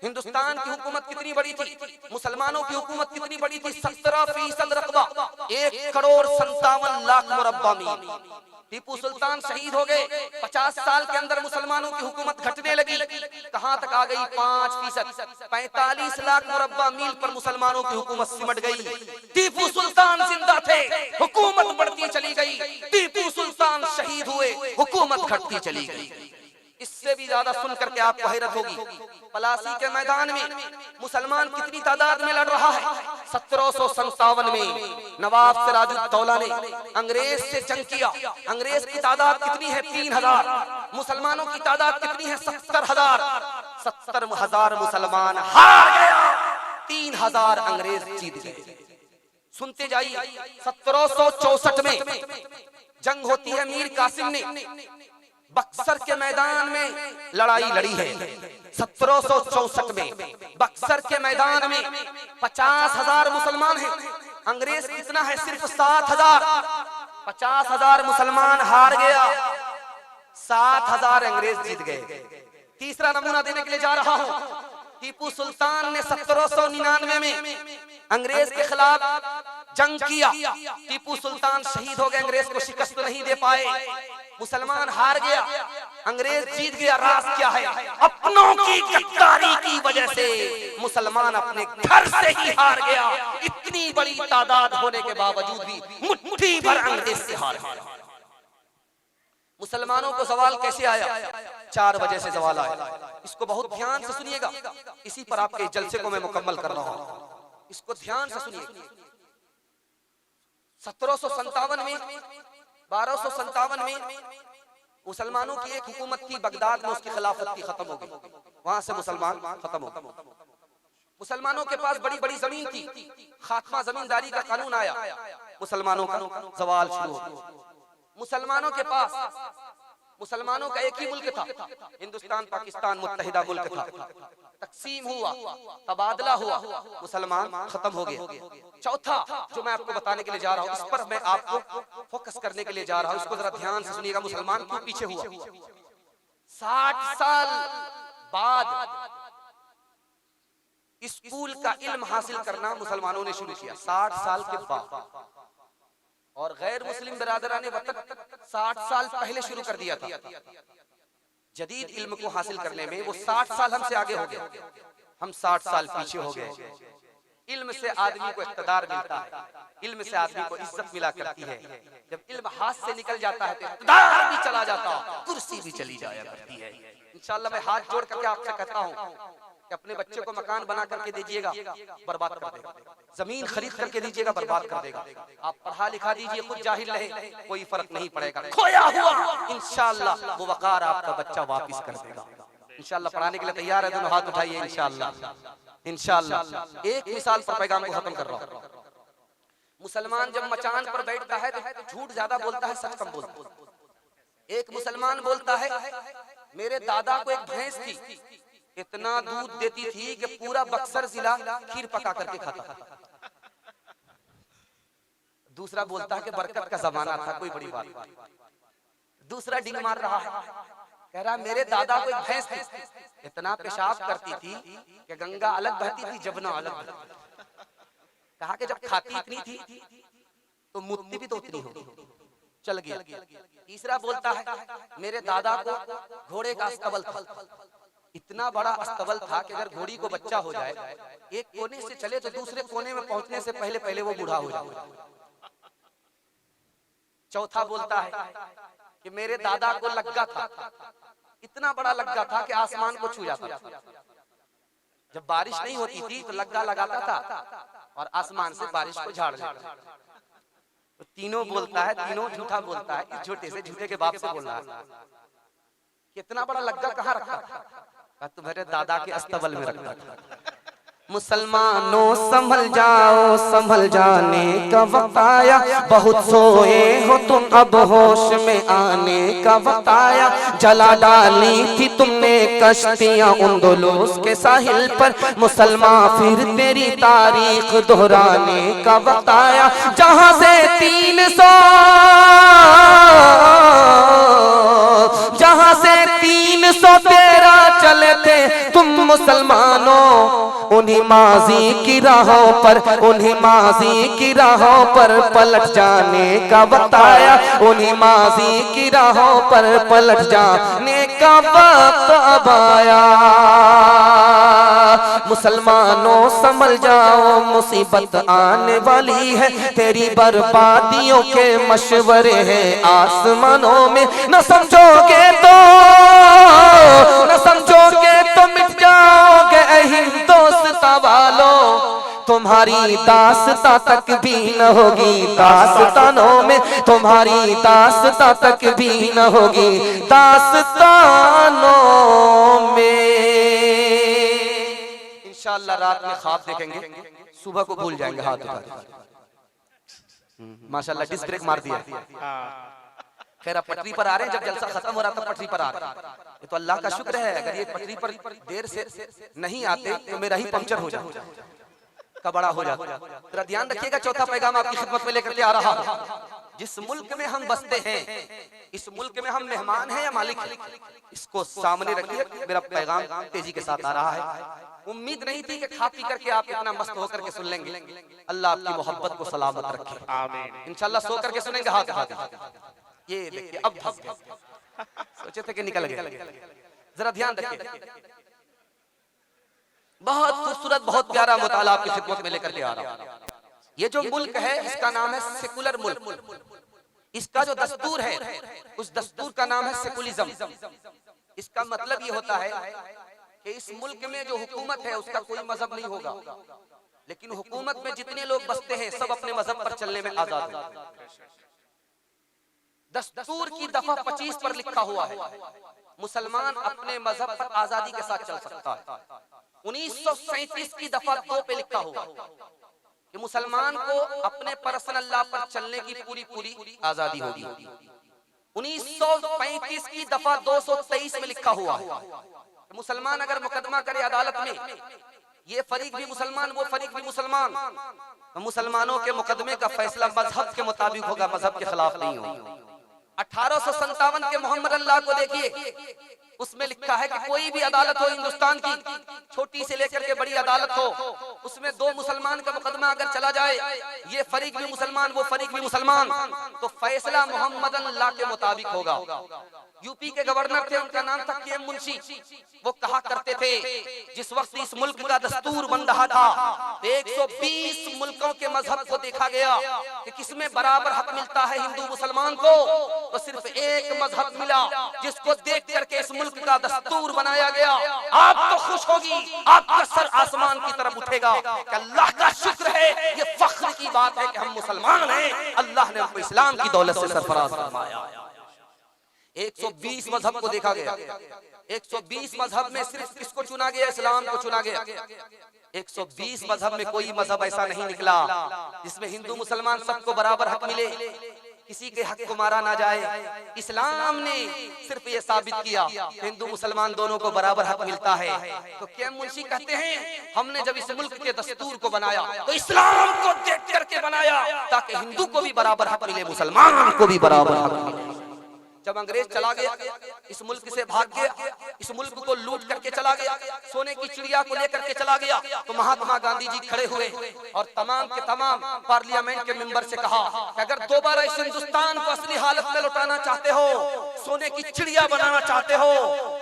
हिंदुस्तान की हुकूमत कितनी बड़ी थी, मुसलमानों की हुकूमत कितनी बड़ी थी? 17% रकबा, 1,57,00,000 मुरब्बा मील। टीपू सुल्तान शहीद हो गए। 50 साल के अंदर मुसलमानों की हुकूमत घटने लगी। कहां तक आ गई? 5%। 45 लाख मुरब्बा मील पर मुसलमानों की हुकूमत सिमट गई। टीपू सुल्तान जिंदा थे, हुकूमत बढ़ती चली गई। टीपू सुल्तान शहीद हुए, हुकूमत घटती चली गई। इससे भी ज्यादा सुन करके आपको हैरत होगी, पलासी के मैदान में मुसलमान कितनी तादाद में लड़ रहा है? 1757 में नवाब सिराजुद्दौला ने अंग्रेज से जंग किया। अंग्रेज की तादाद कितनी है? 3000। मुसलमानों की तादाद कितनी है? 70,000। 70,000 मुसलमान हार गया, 3000 अंग्रेज जीत गए। सुनते जाइए, 1764 में जंग होती है। मीर कासिम ने बक्सर के मैदान में लड़ाई लड़ी है। 1764 में बक्सर के मैदान में 50,000 मुसलमान हैं। अंग्रेज कितना है? सिर्फ 7,000। 50,000 मुसलमान हार गया, 7,000 अंग्रेज जीत गए। तीसरा नमूना देने के लिए जा रहा हूं। टीपू सुल्तान ने 1799 में अंग्रेज के खिलाफ जंग किया। टीपू सुल्तान शहीद हो गए, अंग्रेज को शिकस्त नहीं दे पाए। मुसलमान हार गया, अंग्रेज जीत गया। राज क्या है? अपनों की गद्दारी की वजह से मुसलमान अपने घर से ही हार गया। इतनी बड़ी तादाद होने के बावजूद भी मुट्ठी भर अंग्रेज से हार गया। मुसलमानों को सवाल कैसे आया? 4 वजह से सवाल आया। इसको बहुत ध्यान से सुनिएगा, इसी पर आपके जलसे को मैं मुकम्मल कर रहा हूं। इसको ध्यान से सुनिए। 1757 में 1257 में मुसलमानों की एक हुकूमत थी बगदाद में, उसकी खिलाफत की खत्म हो गई। वहां से मुसलमान खत्म हो गए। मुसलमानों के पास बड़ी बड़ी जमीन थी। खात्मा जमींदारी का कानून आया, मुसलमानों का सवाल शुरू हो गया। मुसलमानों के पास, मुसलमानों का एक ही मुल्क था, हिंदुस्तान पाकिस्तान मुत्तहिदा मुल्क था। तकसीम हुआ, तबादला हुआ, मुसलमान खत्म हो गए। चौथा जो मैं आपको बताने के लिए जा रहा हूं, इस पर मैं आपको फोकस करने के लिए जा रहा हूं, इसको जरा ध्यान से सुनिएगा। मुसलमान क्यों पीछे हुआ? 60 साल बाद स्कूल का इल्म हासिल करना मुसलमानों ने शुरू किया। 60 साल के बाद। और गैर मुस्लिम बिरादराने वतन 60 साल पहले शुरू कर दिया था। जदीद इल्म को हासिल करने में वो 60 साल हमसे आगे हो गए, हम 60 साल पीछे हो गए। इल्म से आदमी को इख्तिदार मिलता है, इल्म से आदमी को इज्जत मिला करती है। जब इल्म हाथ से निकल जाता है तो इख्तिदार भी चला जाता है, कुर्सी भी चली जाया करती है। इंशाअल्लाह मैं हाथ जोड़ करके आपसे कहता हूँ कि अपने बच्चे को मकान बना करके दीजिएगा, बर्बाद कर देगा। जमीन खरीद करके दीजिएगा, बर्बाद कर देगा। आप पढ़ा लिखा दीजिए, खुद जाहिल रहे, कोई फर्क नहीं पड़ेगा। खोया हुआ इंशाअल्लाह वो वकार आपका बच्चा वापस कर देगा। इंशाअल्लाह पढ़ाने के लिए तैयार है? दोनों हाथ उठाइए। इंशाअल्लाह, इंशाअल्लाह। एक मिसाल पर पैगाम को खत्म कर रहा हूं। मुसलमान जब मचान पर बैठता है तो झूठ ज्यादा बोलता है, सच कम बोलता है। एक मुसलमान बोलता है, मेरे दादा को एक भैंस थी, इतना दूध देती थी कि पूरा बक्सर जिला खीर पका करके खाता था। दूसरा बोलता है कि बरकत का जमाना था, कोई बड़ी बात नहीं। दूसरा डिंग मार रहा है, कह रहा मेरे दादा को एक भैंस थी, इतना पेशाब करती थी कि गंगा अलग बहती थी, जमुना अलग बहती थी। कहा कि जब खाती इतनी थी तो मुत्ती भी तो उतनी होगी। चल गया। तीसरा बोलता है, मेरे दादा को घोड़े का अस्तबल था, इतना बड़ा अस्तबल था कि अगर घोड़ी को बच्चा हो जाए, एक कोने से चले तो दूसरे कोने में पहुंचने से पहले पहले वो बूढ़ा हो जाए। चौथा बोलता है कि मेरे दादा को लग्गा था, इतना बड़ा लग्गा था कि आसमान को छू जाता था। जब बारिश नहीं होती थी तो लग्गा लगाता था, और आसमान से बारिश को झाड़ देता है। तो तीनों बोलता है, तीनों झूठा बोलता है। इस झूठे से झूठे के बाप से बोल रहा है। कितना बड़ा लग्गा कहाँ रखा था? तुम्हारे दादा के अस्तबल में रखा था। मुसलमानों संभल जाओ, संभल जाने का वक्त आया। बहुत सोए हो तुम, अब होश में आने का वक्त आया। जला डाली थी तुमने कश्तियां उंदुलुस के साहिल पर। मुसलमान फिर तेरी तारीख दोहराने का वक्त आया। जहां से 313 चले थे तुम मुसलमानों, उन्हीं माजी की राहों पर, उन्हीं माजी की राहों पर पलट जाने का वक्त आया। उन्हीं माजी की राहों पर पलट जाने का वक्त अब आया। मुसलमानों संभल जाओ, मुसीबत आने वाली है। तेरी बर्बादियों के मशवरे हैं आसमानों में। न समझोगे तो मिट जाओगे हिंदुस्तान वालों। तुम्हारी दास्तां तक भी न होगी दास्तानों में, तुम्हारी दास्तां तक भी न होगी दास्तानों में। इंशाअल्लाह रात में ख्वाब देखेंगे, सुबह को भूल जाएंगे। हाथ उठा माशाअल्लाह डिस्क ब्रेक मार दिया। खैर आप पटरी पर आ रहे हैं, जब जलसा खत्म हो रहा था पटरी पर आ रहे हैं। ये तो अल्लाह का शुक्र है। अगर ये पटरी पर देर से नहीं आते तो मेरा ही पंक्चर हो जाता, का बड़ा हो जाता। जरा ध्यान रखिएगा, चौथा पैगाम आपकी खिदमत में लेकर के आ रहा हूं। जिस मुल्क में हम बसते हैं, इस मुल्क में हम मेहमान हैं या मालिक हैं, इसको सामने रखिए। मेरा पैगाम तेजी के साथ आ रहा है। उम्मीद नहीं थी कि खा पी करके आप इतना मस्त होकर के सुन लेंगे। अल्लाह आपकी मोहब्बत को सलामत रखे, आमीन। इंशाल्लाह सो करके सुनेंगे। हाथ उठा ये देखिए, अब फंस गए। सोचे थे कि निकल गए। जरा ध्यान रखिए, बहुत खूबसूरत, बहुत प्यारा मुताला आपकी खिदमत में लेकर के आ रहा हूं। ये जो मुल्क है इसका नाम है सेकुलर मुल्क। इसका जो दस्तूर है उस दस्तूर का नाम है सेकुलिज्म। इसका मतलब ये होता है कि इस मुल्क में जो हुकूमत है उसका कोई मजहब नहीं होगा, लेकिन हुकूमत में जितने लोग बसते हैं सब अपने मजहब पर चलने में आजाद हैं। दस्तूर की दफा 25 पर लिखा हुआ है मुसलमान अपने मजहब पर आजादी के साथ चल सकता है। 1937 की दफा 2 पे लिखा हुआ कि मुसलमान को अपने पर्सनल लॉ पर चलने की पूरी आजादी होगी। 1935 की दफा 223 में लिखा हुआ है कि मुसलमान अगर मुकदमा करे अदालत में, ये फरीक भी मुसलमान वो फरीक भी मुसलमान, तो मुसलमानों के मुकदमे का फैसला मजहब के मुताबिक होगा, मजहब के खिलाफ नहीं होगा। 1857 के मोहम्मद अल्लाह को देखिए, उसमें लिखा है कि कोई भी अदालत हो हिंदुस्तान की, छोटी से लेकर के बड़ी अदालत हो, उसमें 2 मुसलमान का मुकदमा अगर चला जाए, ये फरीक भी मुसलमान वो फरीक भी मुसलमान, तो फैसला मोहम्मद अल्लाह के मुताबिक होगा। यूपी के गवर्नर थे, उनका नाम था के मुंशी। वो कहा करते थे जिस वक्त इस मुल्क का दस्तूर बन रहा था, 120 मुल्कों के मजहब को देखा गया कि किसमें बराबर हक मिलता है हिंदू मुसलमान को, तो सिर्फ एक मजहब मिला जिसको देख करके इस मुल्क का दस्तूर बनाया गया। आप तो खुश होगी, आपका सर आसमान की तरफ उठेगा कि अल्लाह का शुक्र है, ये फख्र की बात है कि हम मुसलमान हैं। अल्लाह ने हमको इस्लाम की दौलत से सरफराज फरमाया। 120 मजहब को देखा गया। 120 मजहब में सिर्फ किसको चुना गया? इस्लाम को चुना गया। 120 मजहब में कोई मजहब ऐसा नहीं निकला जिसमें हिंदू मुसलमान सबको बराबर हक मिले, किसी के हक को मारा ना जाए। इस्लाम ने सिर्फ ये साबित किया हिंदू मुसलमान दोनों को बराबर हक मिलता है। तो के मुंशी कहते हैं हमने जब इस मुल्क के दस्तूर को बनाया तो इस्लाम को देख करके बनाया ताकि हिंदू को भी बराबर हक मिले, मुसलमान को भी बराबर हक मिले। जब अंग्रेज चला गया, इस मुल्क से भाग गया, इस मुल्क को लूट करके चला गया, सोने की चिड़िया को लेकर के चला गया, तो महात्मा गांधी जी खड़े हुए और तमाम के तमाम पार्लियामेंट के मेंबर से कहा कि अगर दोबारा इस हिंदुस्तान को असली हालत में लौटाना चाहते हो, सोने की चिड़िया बनाना चाहते हो,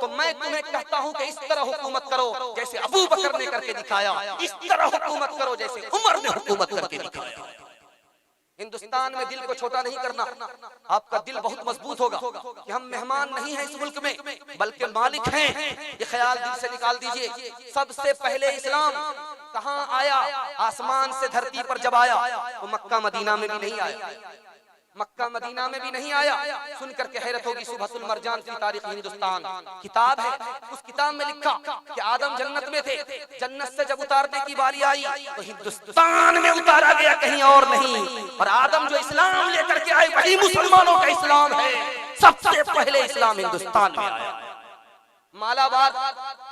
तो मैं तुम्हें कहता हूं कि इस तरह हुकूमत करो जैसे अबू बकर ने करके दिखाया, इस तरह हुकूमत करो जैसे उमर ने हुकूमत करके दिखाया। हिंदुस्तान में दिल को छोटा नहीं करना। आपका दिल बहुत मजबूत होगा कि हम मेहमान नहीं हैं इस मुल्क में, बल्कि मालिक हैं। ये ख्याल दिल से निकाल दीजिए। सबसे पहले इस्लाम कहाँ आया? आसमान से धरती पर जब आया तो मक्का मदीना में भी नहीं आया। मक्का मदीना में भी नहीं आया। सुन करके हैरत होगी, सुबहतुल मरजान की तारीख हिंदुस्तान किताब है, उस किताब में लिखा कि आदम जन्नत में थे, जन्नत से जब उतारने की बारी आई तो हिंदुस्तान में उतारा गया, कहीं और नहीं। और आदम जो इस्लाम लेकर के आए वही मुसलमानों का इस्लाम है। सबसे पहले इस्लाम हिंदुस्तान में आया। मालाबार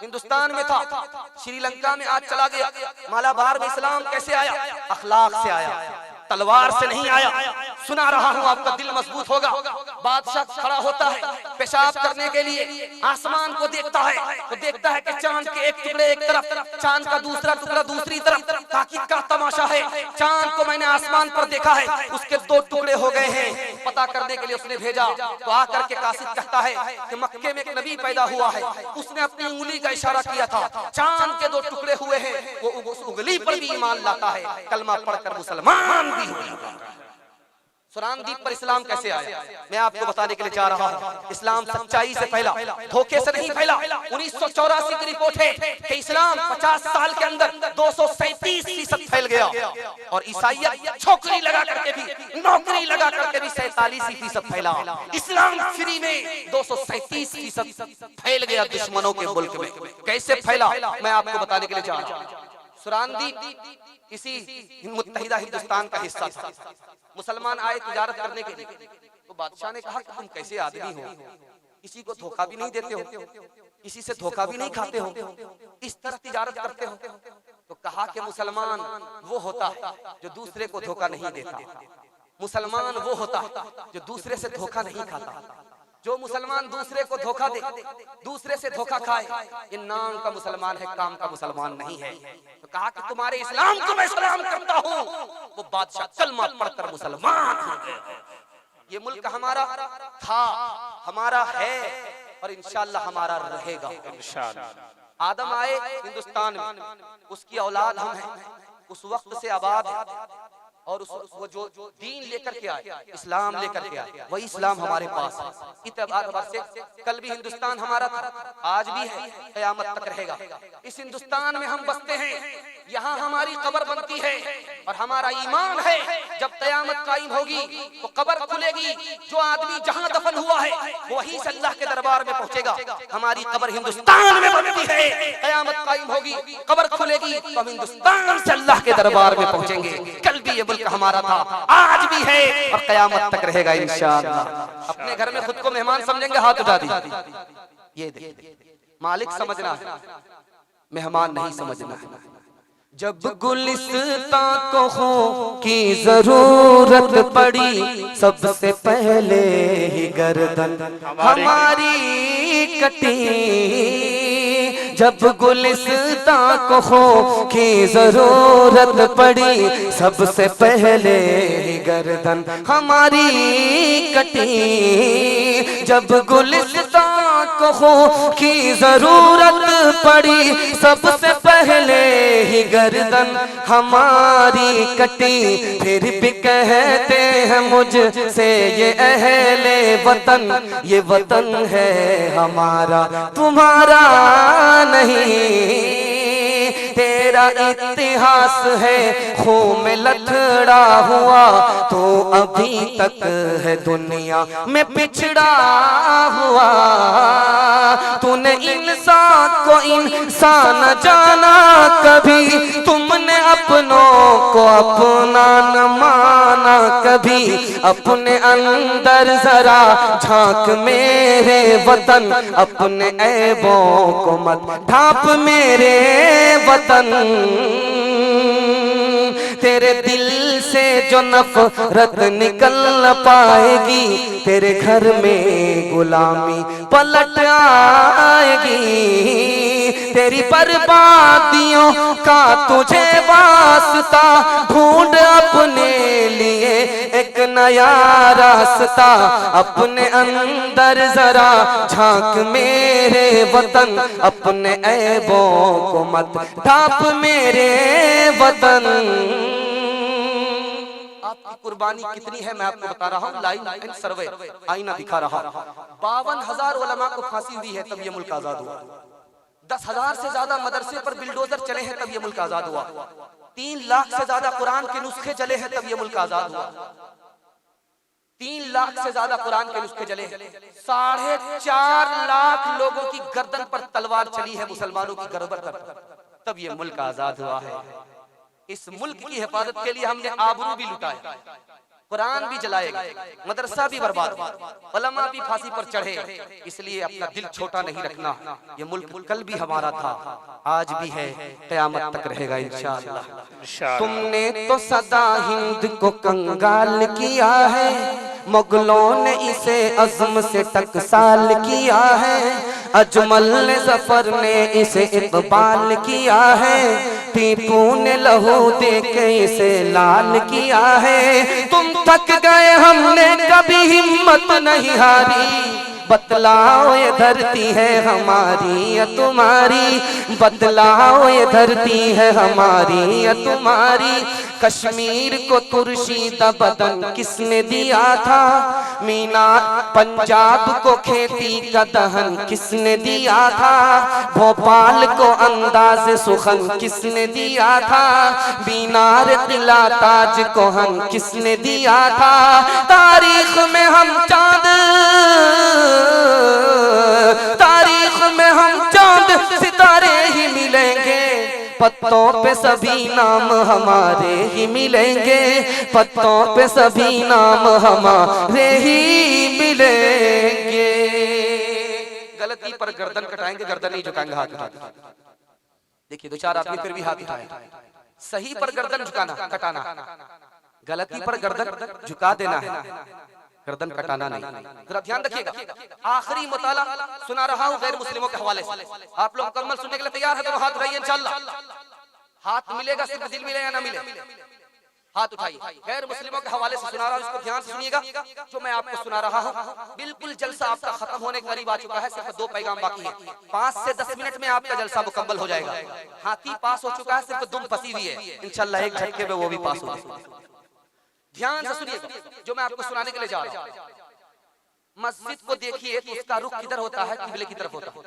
हिंदुस्तान में था, श्रीलंका में आज चला गया। मालाबार में इस्लाम कैसे आया? अखलाक से आया, तलवार से नहीं आया। सुना रहा हूं, आपका दिल मजबूत होगा। बादशाह खड़ा होता है पेशाब करने के लिए, आसमान को देखता है तो देखता है कि चांद के एक टुकड़े एक तरफ, चांद का दूसरा टुकड़ा दूसरी तरफ। ताकीद का तमाशा है, चांद को मैंने आसमान पर देखा है, उसके 2 टुकड़े हो गए हैं। पता करने के लिए उसने भेजा तो आकर के कासिद कहता है कि मक्के में एक नबी पैदा हुआ है, उसने अपनी उंगली का इशारा किया था, चांद के 2 टुकड़े हुए हैं, वो उस उंगली पर भी ईमान लाता है, कलमा पढ़कर मुसलमान भी हुआ। सुरानदीप पर इस्लाम कैसे आया मैं आपको बताने के लिए जा रहा हूँ। इस्लाम सच्चाई से फैला, धोखे से नहीं फैला। 1984 की रिपोर्ट है कि इस्लाम 50 साल के अंदर 237% फैल गया, और ईसाइयत छोकरी लगा करके भी, नौकरी लगा करके भी 47% फैला। इस्लाम फ्री में 237% फैल गया दुश्मनों के मुल्क में। कैसे फैला मैं आपको बताने के लिए जा रहा हूँ। सुरानदीप इसी मुत्तहिदा हिंदुस्तान का हिस्सा था। मुसलमान आए तिजारत करने के लिए, तो बादशाह ने कहा कि तुम कैसे आदमी हो, किसी को धोखा भी नहीं देते हो, किसी से धोखा भी नहीं खाते हो, इस तरह तिजारत करते हो। तो कहा कि मुसलमान वो होता है जो दूसरे को धोखा नहीं देता, मुसलमान वो होता है जो दूसरे से धोखा नहीं खाता। जो मुसलमान दूसरे को धोखा दे, दूसरे से धोखा खाए, ये नाम का मुसलमान है, काम का मुसलमान नहीं है। तो कहा कि तुम्हारे इस्लाम को मैं सलाम करता हूँ। वो बादशाह कलमा पढ़कर मुसलमान हो गए। ये मुल्क हमारा था, हमारा है, और इंशाअल्लाह हमारा रहेगा। इंशाअल्लाह आदम आए हिंदुस्तान में, उसकी औलाद हम हैं, उस वक्त से आबाद है, और वो जो दीन लेकर के आए, इस्लाम लेकर के आए, वही इस्लाम हमारे पास है। इतबार से कल भी हिंदुस्तान हमारा था, आज भी है, क़यामत तक रहेगा। इस हिंदुस्तान में हम बसते हैं, यहाँ हमारी कब्र बनती है, और हमारा ईमान है जब क़यामत कायम होगी तो कब्र खुलेगी। जो आदमी जहाँ दफन हुआ है वो वही से अल्लाह के दरबार में पहुंचेगा। हमारी कब्र हिंदुस्तान में बनती है, क़यामत कायम होगी, कब्र खुलेगी तो हम हिंदुस्तान से अल्लाह के दरबार में पहुंचेंगे। कल भी ये मुल्क हमारा था, आज भी है, और क़यामत तक रहेगा इंशाअल्लाह। अपने घर में खुद को मेहमान समझेंगे, हाथ उठा दीजिए। ये देखिए, मालिक समझना है, मेहमान नहीं समझना है। जब गुलिस्तां को हो की जरूरत पड़ी, सबसे पहले ही गर्दन हमारी कटी। जब गुलिस्तां को हो की जरूरत पड़ी, सबसे पहले ही गर्दन हमारी कटी। जब गुलिस्तां को हो की जरूरत पड़ी, सबसे पहले ही गर्दन हमारी कटी। फिर भी कहते हैं मुझसे ये अहले वतन, ये वतन है हमारा तुम्हारा नहीं। तेरा इतिहास है खून में लथड़ा हुआ, तो अभी तक है दुनिया में पिछड़ा हुआ। तूने इंसान को इंसान जाना कभी, तुमने अपनों को अपना न माना कभी। अपने अंदर जरा झांक मेरे वतन, अपने ऐबों को मत ढांप मेरे वतन। तेरे दिल से जो नफरत निकल न पाएगी, तेरे घर में गुलामी पलट आएगी। तेरी बर्बादियों का तुझे वास्ता, ढूंढ अपने लिए एक नया रास्ता। अपने अंदर जरा झांक मेरे वतन, अपने ऐबों को मत ढांप मेरे वतन। आपकी कुर्बानी कितनी है मैं आपको बता रहा हूँ। लाइन एंड सर्वे आईना दिखा रहा हूँ। 52,000 उलमा को फांसी हुई है तब ये मुल्क आजाद हुआ। 10,000 से ज्यादा मदरसे पर बिल्डोजर चले हैं तब ये मुल्क आजाद हुआ। 3 लाख से ज्यादा कुरान के नुस्खे चले हैं तब ये मुल्क आजाद हुआ। 3 लाख से ज्यादा कुरान के नुस्खे चले हैं। 4.5 लाख लोगों की गर्दन पर तलवार चली है मुसलमानों की गर्दन पर, तब ये मुल्क आजाद हुआ है। इस मुल्क की हिफाजत के लिए हमने आबरू भी लुटाया, कुरान भी जलाए गए, मदरसा भी बर्बाद हुआ, उलमा भी फांसी पर चढ़े। इसलिए अपना दिल छोटा नहीं रखना। ये मुल्क कल भी हमारा था, आज भी है, क़यामत तक रहेगा इंशाअल्लाह। तुमने तो सदा हिंद को कंगाल किया है, मुगलों ने इसे अज़्म से टकसाल किया है, अजमल ने ज़फ़र ने इसे इक़बाल किया है, टीपू ने लहू दे के इसे लाल किया है। तुम थक गए, हमने कभी हिम्मत नहीं हारी, बतलाओ ये धरती है हमारी या तुम्हारी, बतलाओ ये धरती है हमारी या तुम्हारी। कश्मीर को तुर्शीदा बदन किसने दिया था, मीनार पंजाब को खेती का दहन किसने दिया था, भोपाल को अंदाज़ सुखन किसने दिया था, मीनार किला ताज कोहन किसने दिया था। तारीख में हम चांद, तारीख में हम चांद सितारे ही मिलेंगे, पत्तों पे सभी नाम हमारे ही मिलेंगे, पत्तों पे सभी नाम हमारे ही मिलेंगे। गलती पर गर्दन कटाएंगे, गर्दन नहीं झुकाएंगे, हाथ उठाएंगे। देखिए 2-4 आदमी फिर भी हाथ उठाए। सही पर गर्दन झुकाना, कटाना, गलती पर गर्दन झुका देना है, गर्दन कटाना नहीं। जरा ध्यान रखिएगा। आखिरी मुताला सुना रहा हूँ गैर मुस्लिमों के हवाले से। आप लोग मुकम्मल सुनने के लिए तैयार है तो हाथ उठाइए इंशाअल्लाह। हाथ मिलेगा, सिर्फ दिल मिले या ना मिले, हाथ उठाइए। गैर मुस्लिमों के हवाले से सुना रहा हूँ, इसको ध्यान से सुनिएगा। जो मैं आपको सुना रहा हूँ बिल्कुल जलसा आपका खत्म होने के करीब आ चुका है, सिर्फ 2 पैगाम बाकी है। 5 से 10 मिनट में आपका जलसा मुकम्मल हो जाएगा। हाथी पास हो चुका है, सिर्फ दुम फंसी हुई है, इंशाअल्लाह एक झटके में वो भी पास हो जाएगा। ध्यान से सुनिएगा जो मैं आपको सुनाने के लिए जा रहा हूँ। मस्जिद को देखिए तो उसका रुख किधर होता है, किबले की तरफ होता है।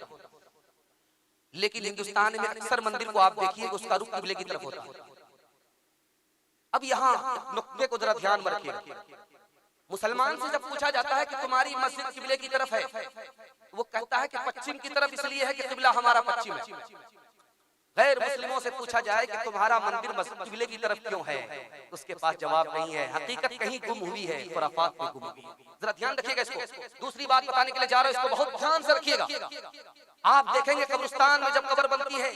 लेकिन हिंदुस्तान में अक्सर मंदिर को आप देखिए उसका रुख किबले की तरफ होता है। अब यहाँ नुक्ते को जरा ध्यान में रखिएगा। मुसलमान से जब पूछा जाता है कि तुम्हारी मस्जिद किबले की तरफ है, वो कहता है कि पश्चिम की तरफ इसलिए है कि किबला हमारा पश्चिम है। गैर मुस्लिमों से पूछा जाए कि तुम्हारा मंदिर किबले की तरफ क्यों है, उसके पास जवाब नहीं है। हकीकत कहीं गुम हुई है, खुराफात में गुम हुई है। जरा ध्यान रखिएगा इसको। दूसरी बात बताने के लिए जा रहा हूं, इसको बहुत ध्यान से रखिएगा। आप देखेंगे कब्रिस्तान में जब कब्र बनती है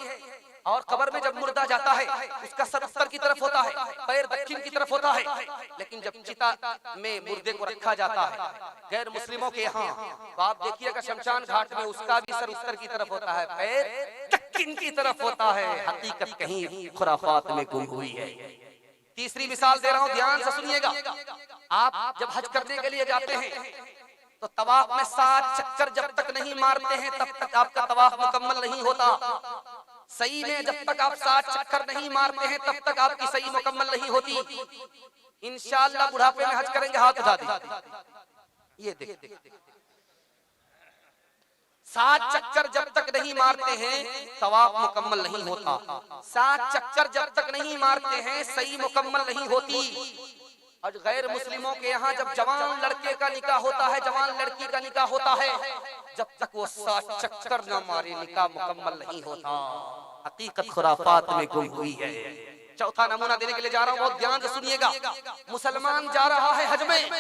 और कब्र में जब मुर्दा जाता है उसका सर उत्तर की तरफ होता है, पैर दक्षिण की तरफ होता है। लेकिन जब चिता में मुर्दे को रखा जाता है गैर मुस्लिमों के यहाँ, तो आप देखिएगा शमशान घाट में उसका भी सर उत्तर की तरफ होता है, पैर दक्षिण की तरफ होता है। हकीकत कहीं खुराफात में गुम हुई है। तीसरी मिसाल दे रहा हूँ, ध्यान से सुनिएगा। आप जब हज करने के लिए जाते हैं तो तवाफ में 7 चक्कर जब तक नहीं मारते हैं तब तक आपका तवाफ मुकम्मल नहीं होता। सही में जब तक आप 7 चक्कर नहीं मारते हैं तब तक आपकी सही मुकम्मल नहीं होती। इंशाअल्लाह बुढ़ापे में हज करेंगे, हाथ उठा दीजिए। ये देख 7 चक्कर जब तक नहीं मारते हैं तवाफ मुकम्मल नहीं होता। 7 चक्कर जब तक नहीं मारते हैं सही मुकम्मल नहीं होती। और गैर मुस्लिमों के यहाँ जब जवान लड़के का निकाह होता है, जवान लड़की का निकाह होता है, जब तक वो 7 चक्कर न मारे निकाह मुकम्मल नहीं होता। हकीकत खुराफात में गुम हुई है। चौथा नमूना देने के लिए जा रहा हूँ, बहुत ध्यान से सुनिएगा। मुसलमान जा रहा है हज में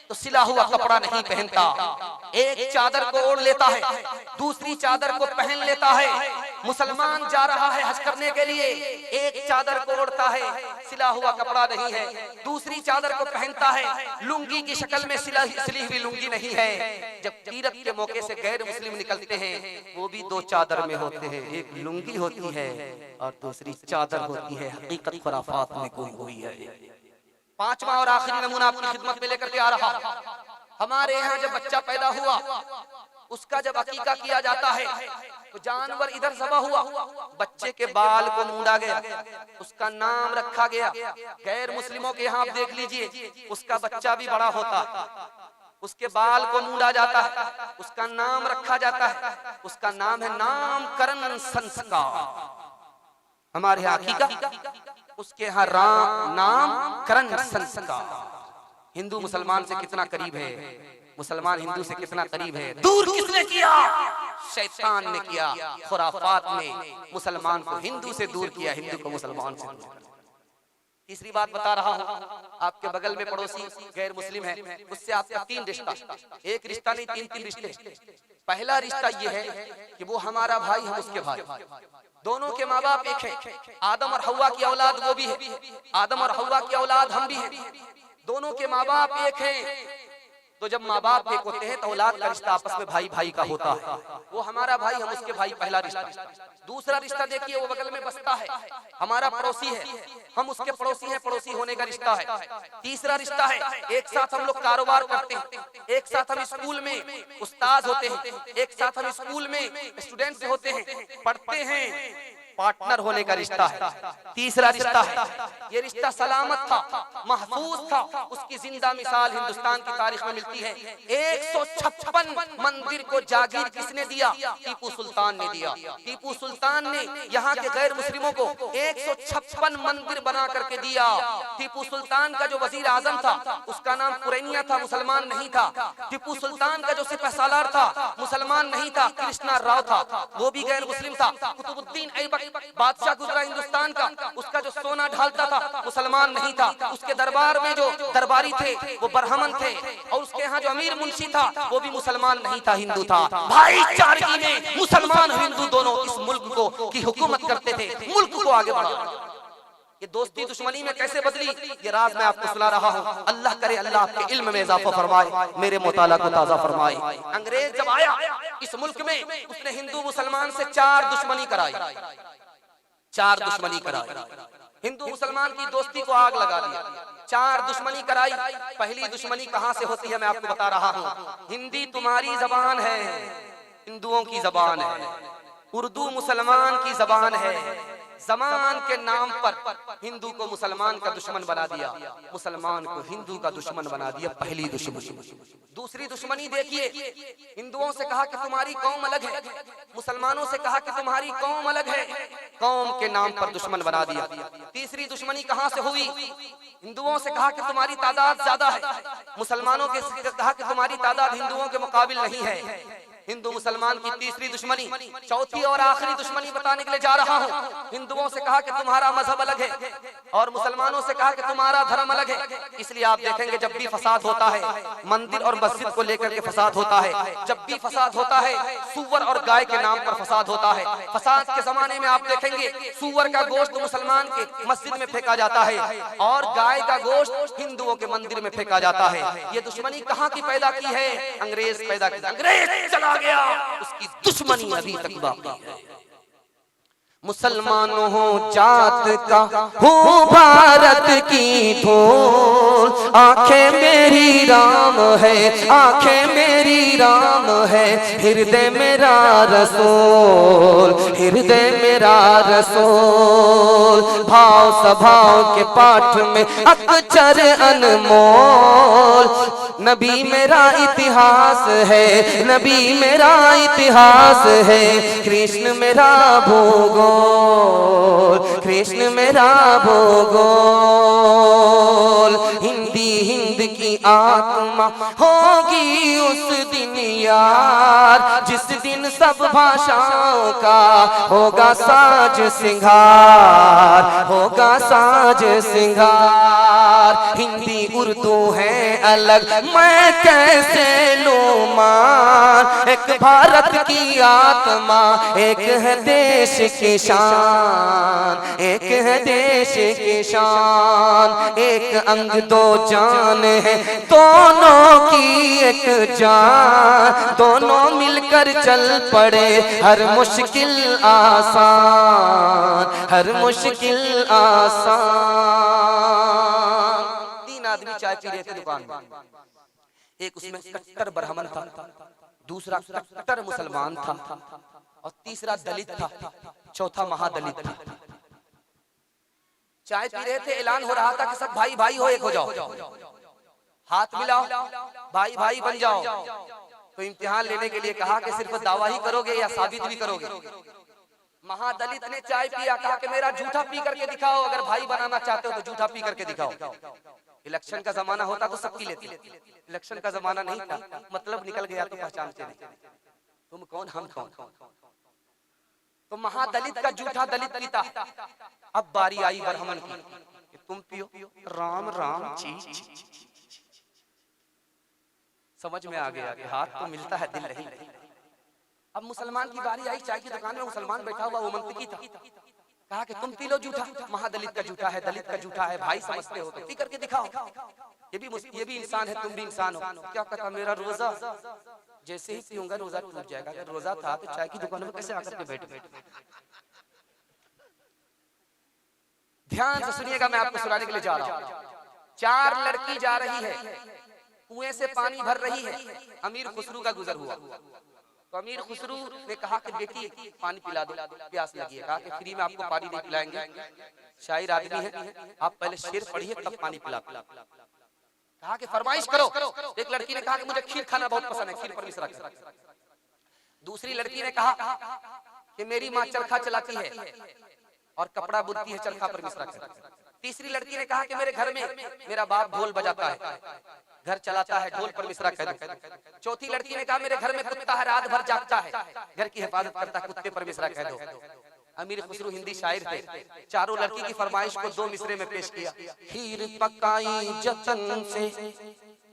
तो सिला हुआ कपड़ा नहीं पहनता, एक चादर को ओढ़ लेता है, दूसरी चादर को पहन लेता है। मुसलमान जा रहा है हज करने के लिए, एक चादर को ओढ़ता है, सिला हुआ कपड़ा नहीं है, दूसरी चादर को पहनता है, लुंगी की शक्ल में सिली हुई लुंगी नहीं है। जब तीरथ के मौके से गैर मुस्लिम निकलते हैं वो भी 2 चादर में होते हैं, एक लुंगी होती है और दूसरी चादर होती है। हकीकत खुराफात में गुम हुई है। 5वां और आखिरी नमूना आपकी खिदमत में लेकर के आ रहा हूं। हमारे यहाँ जब बच्चा पैदा हुआ उसका जब अकीका किया जाता है तो जानवर इधर ज़बह हुआ, बच्चे के बाल को मूंदा गया, उसका नाम रखा गया। गैर मुस्लिमों के यहाँ आप देख लीजिए, उसका बच्चा भी बड़ा होता है, उसके बाल को मूंदा जाता है, उसका नाम रखा जाता है, उसका नाम है नामकरण संस्कार। हमारे यहाँ अकीका, उसके यहाँ नामकरण संस्कार। हिंदू मुसलमान से कितना करीब है, मुसलमान हिंदू से कितना करीब है। दूर किसने किया? शैतान ने किया। खुराफात ने मुसलमान को हिंदू से दूर किया, हिंदू को मुसलमान से दूर किया। तीसरी बात बता रहा हूं, आपके बगल में पड़ोसी गैर मुस्लिम है, उससे आपका 3 रिश्ता, एक रिश्ता नहीं 3 रिश्ते। पहला रिश्ता ये है कि वो हमारा भाई, हम उसके भाई, दोनों के माँ बाप एक है, आदम और हव्वा की औलाद वो भी है, आदम और हव्वा की औलाद हम भी हैं, दोनों के माँ बाप एक हैं। तो जब माँ बाप एक होते हैं तो औलाद का रिश्ता आपस में भाई भाई का होता है, वो हमारा भाई, हम उसके भाई, पहला रिश्ता। दूसरा रिश्ता देखिए, वो बगल में बसता है, हमारा पड़ोसी है, हम उसके पड़ोसी हैं, पड़ोसी होने का रिश्ता है। तीसरा रिश्ता है, एक साथ हम लोग कारोबार करते हैं, एक साथ हम स्कूल में उस्ताद होते हैं, एक साथ हम स्कूल में स्टूडेंट्स होते हैं, पढ़ते हैं, पार्टनर होने का रिश्ता है। तीसरा रिश्ता है, ये रिश्ता सलामत था, महफूज था, उसकी जिंदा मिसाल हिंदुस्तान की तारीख में मिलती है। 156 मंदिर को जागीर किसने दिया? टीपू सुल्तान ने दिया। टीपू सुल्तान ने यहाँ के गैर मुस्लिमों को 156 मंदिर बना करके दिया। टीपू सुल्तान का जो वजीर आजम था, उसका नाम कुरैनिया था, मुसलमान नहीं था। टीपू सुल्तान का जो सिपह सालार था, मुसलमान नहीं था, कृष्णा राव था, वो भी गैर मुस्लिम था। कुतुबुद्दीन ऐबक बादशाह गुजरा हिंदुस्तान का, उसका जो सोना ढालता था, मुसलमान नहीं था। उसके दरबार में जो दरबारी थे वो ब्राह्मण थे, और उसके यहाँ जो अमीर मुंशी था वो भी मुसलमान नहीं था, हिंदू था। भाईचारगी में मुसलमान और हिंदू दोनों इस मुल्क को की हुकूमत करते थे, मुल्क को आगे बढ़ा। ये दोस्ती दुश्मनी में कैसे बदली, ये राज मैं आपको सुना रहा हूँ। अल्लाह करे अल्लाह आपके इल्म में इजाफा फरमाए, मेरे मुताला को ताजा फरमाए। अंग्रेज जब आया इस मुल्क में, उसने हिंदू मुसलमान से 4 दुश्मनी कराई, 4 दुश्मनी कराई, हिंदू मुसलमान की दोस्ती को आग लगा दिया। 4 दुश्मनी कराई। पहली दुश्मनी कहां से होती है मैं आपको बता रहा हूँ। हिंदी तुम्हारी जबान है, हिंदुओं की जबान है, उर्दू मुसलमान की जबान है। जमान के नाम पर हिंदू को मुसलमान का दुश्मन बना दिया, मुसलमान को हिंदू का दुश्मन बना दिया, पहली दुश्मनी। दूसरी दुश्मनी देखिए, हिंदुओं से कहा कि तुम्हारी कौम अलग है, मुसलमानों से कहा कि तुम्हारी कौम अलग है, कौम के नाम पर दुश्मन बना दिया। तीसरी दुश्मनी कहां से हुई? हिंदुओं से कहा कि तुम्हारी तादाद ज्यादा है, मुसलमानों के कहा कि तुम्हारी तादाद हिंदुओं के मुकाबिल नहीं है। हिंदू मुसलमान की तीसरी दुश्मनी। चौथी और आखिरी दुश्मनी बताने के लिए जा रहा हूँ। हिंदुओं से कहा कि तुम्हारा मजहब अलग है, और मुसलमानों से कहा कि तुम्हारा धर्म अलग है। इसलिए आप देखेंगे जब भी फसाद होता है, मंदिर और मस्जिद को लेकर के फसाद होता है, जब भी फसाद होता है, सुअर और गाय के नाम पर फसाद होता है। फसाद के जमाने में आप देखेंगे सुअर का गोश्त मुसलमान के मस्जिद में फेंका जाता है, और गाय का गोश्त हिंदुओं के मंदिर में फेंका जाता है। ये दुश्मनी कहाँ की पैदा की है? अंग्रेज पैदा की। अंग्रेज चला गया, उसकी दुश्मनी अभी तक बाकी है। मुसलमानों हो जात का हूँ भारत की धूल, आंखें मेरी राम है, आंखें मेरी राम है, हृदय मेरा रसूल, हृदय मेरा रसूल। भाव स्वभाव के पाठ में अक्षर अनमोल, नबी मेरा इतिहास है, नबी मेरा इतिहास है, कृष्ण मेरा भूगोल, कृष्ण मेरा भूगोल। हिंदी हिंद की आत्मा होगी उस दिन यार, जिस दिन सब भाषाओं का होगा साज सिंगार, होगा साज सिंगार। हिंदी उर्दू है अलग, मैं कैसे लूं मान, एक भारत की आत्मा, एक है देश की शान, एक है देश की शान। एक अंग दो जान है, दोनों की एक जान, दोनों मिलकर चल पड़े हर मुश्किल आसान, हर मुश्किल आसान। 3 आदमी चाय पी रहे थे दुकान में, एक उसमें कट्टर ब्राह्मण था, दूसरा कट्टर मुसलमान था, और तीसरा दलित था, चौथा महादलित था। चाय पी रहे थे, ऐलान हो रहा था कि सब भाई भाई हो, एक हो जाओ, हाथ मिलाओ, भाई भाई बन जाओ। तो इम्तिहान लेने के लिए कहा कि सिर्फ दावा ही करोगे या साबित भी करोगे। महादलित ने चाय पिया, कहा कि मेरा जूठा पी करके दिखाओ, अगर भाई बनाना चाहते हो तो जूठा पी करके दिखाओ। इलेक्शन का जमाना होता तो सबकी लेती, इलेक्शन का जमाना नहीं था, मतलब निकल गया तो पहचानते नहीं, तुम कौन हम कौन। तो महादलित का जूठा दलित पीता। अब बारी आई ब्राह्मण की, तुम पियो। राम राम ची, समझ में आ गया कि हाथ तो मिलता है, दिल नहीं। अब मुसलमान की बारी आई, चाय की दुकान में मुसलमान बैठा हुआ, वो मंतकी था, कहा कि तुम पी लो जूठा, महादलित का जूठा है, दलित का जूठा है, भाई समझते हो तो पी करके दिखाओ, ये भी इंसान है, तुम भी इंसान हो। क्या कहता, मेरा रोजा, जैसे ही पीऊंगा रोजा टूट जाएगा। अगर रोजा था तो चाय की दुकान में कैसे आकर के बैठ गए। ध्यान से सुनिएगा, मैं आपको सुनाने के लिए जा रहा हूं। 4 लड़की जा रही है, कुएं से पानी भर रही है, अमीर खुसरू का गुजर हुआ। तो अमीर खुसरू ने कहा कि बेटी पानी पिला दो, प्यास लगी है। कहा कि फ्री में आपको पानी नहीं पिलाएंगे, शायर आदमी है, आप पहले शेर पढ़िए तब पानी पिला। कहा कि फरमाइश करो। एक लड़की ने कहा कि मुझे खीर खाना बहुत पसंद है, खीर पर मिश्रा कर। दूसरी लड़की ने कहा कि मेरी माँ चरखा चलाती है और कपड़ा बुनती है, चरखा पर मिश्रा कर। तीसरी लड़की ने कहा कि मेरे घर में मेरा बाप ढोल बजाता है, घर चलाता है, ढोल पर मिश्रा कह दो। चौथी लड़की ने कहा मेरे घर में कुत्ता है, रात भर जागता है, घर की हिफाजत करता है, कुत्ते पर मिश्रा कह दो। अमीर खुसरू हिंदी शायर थे, चारों लड़की की फरमाइश को 2 मिसरे में पेश किया। खीर पकाई जतन से,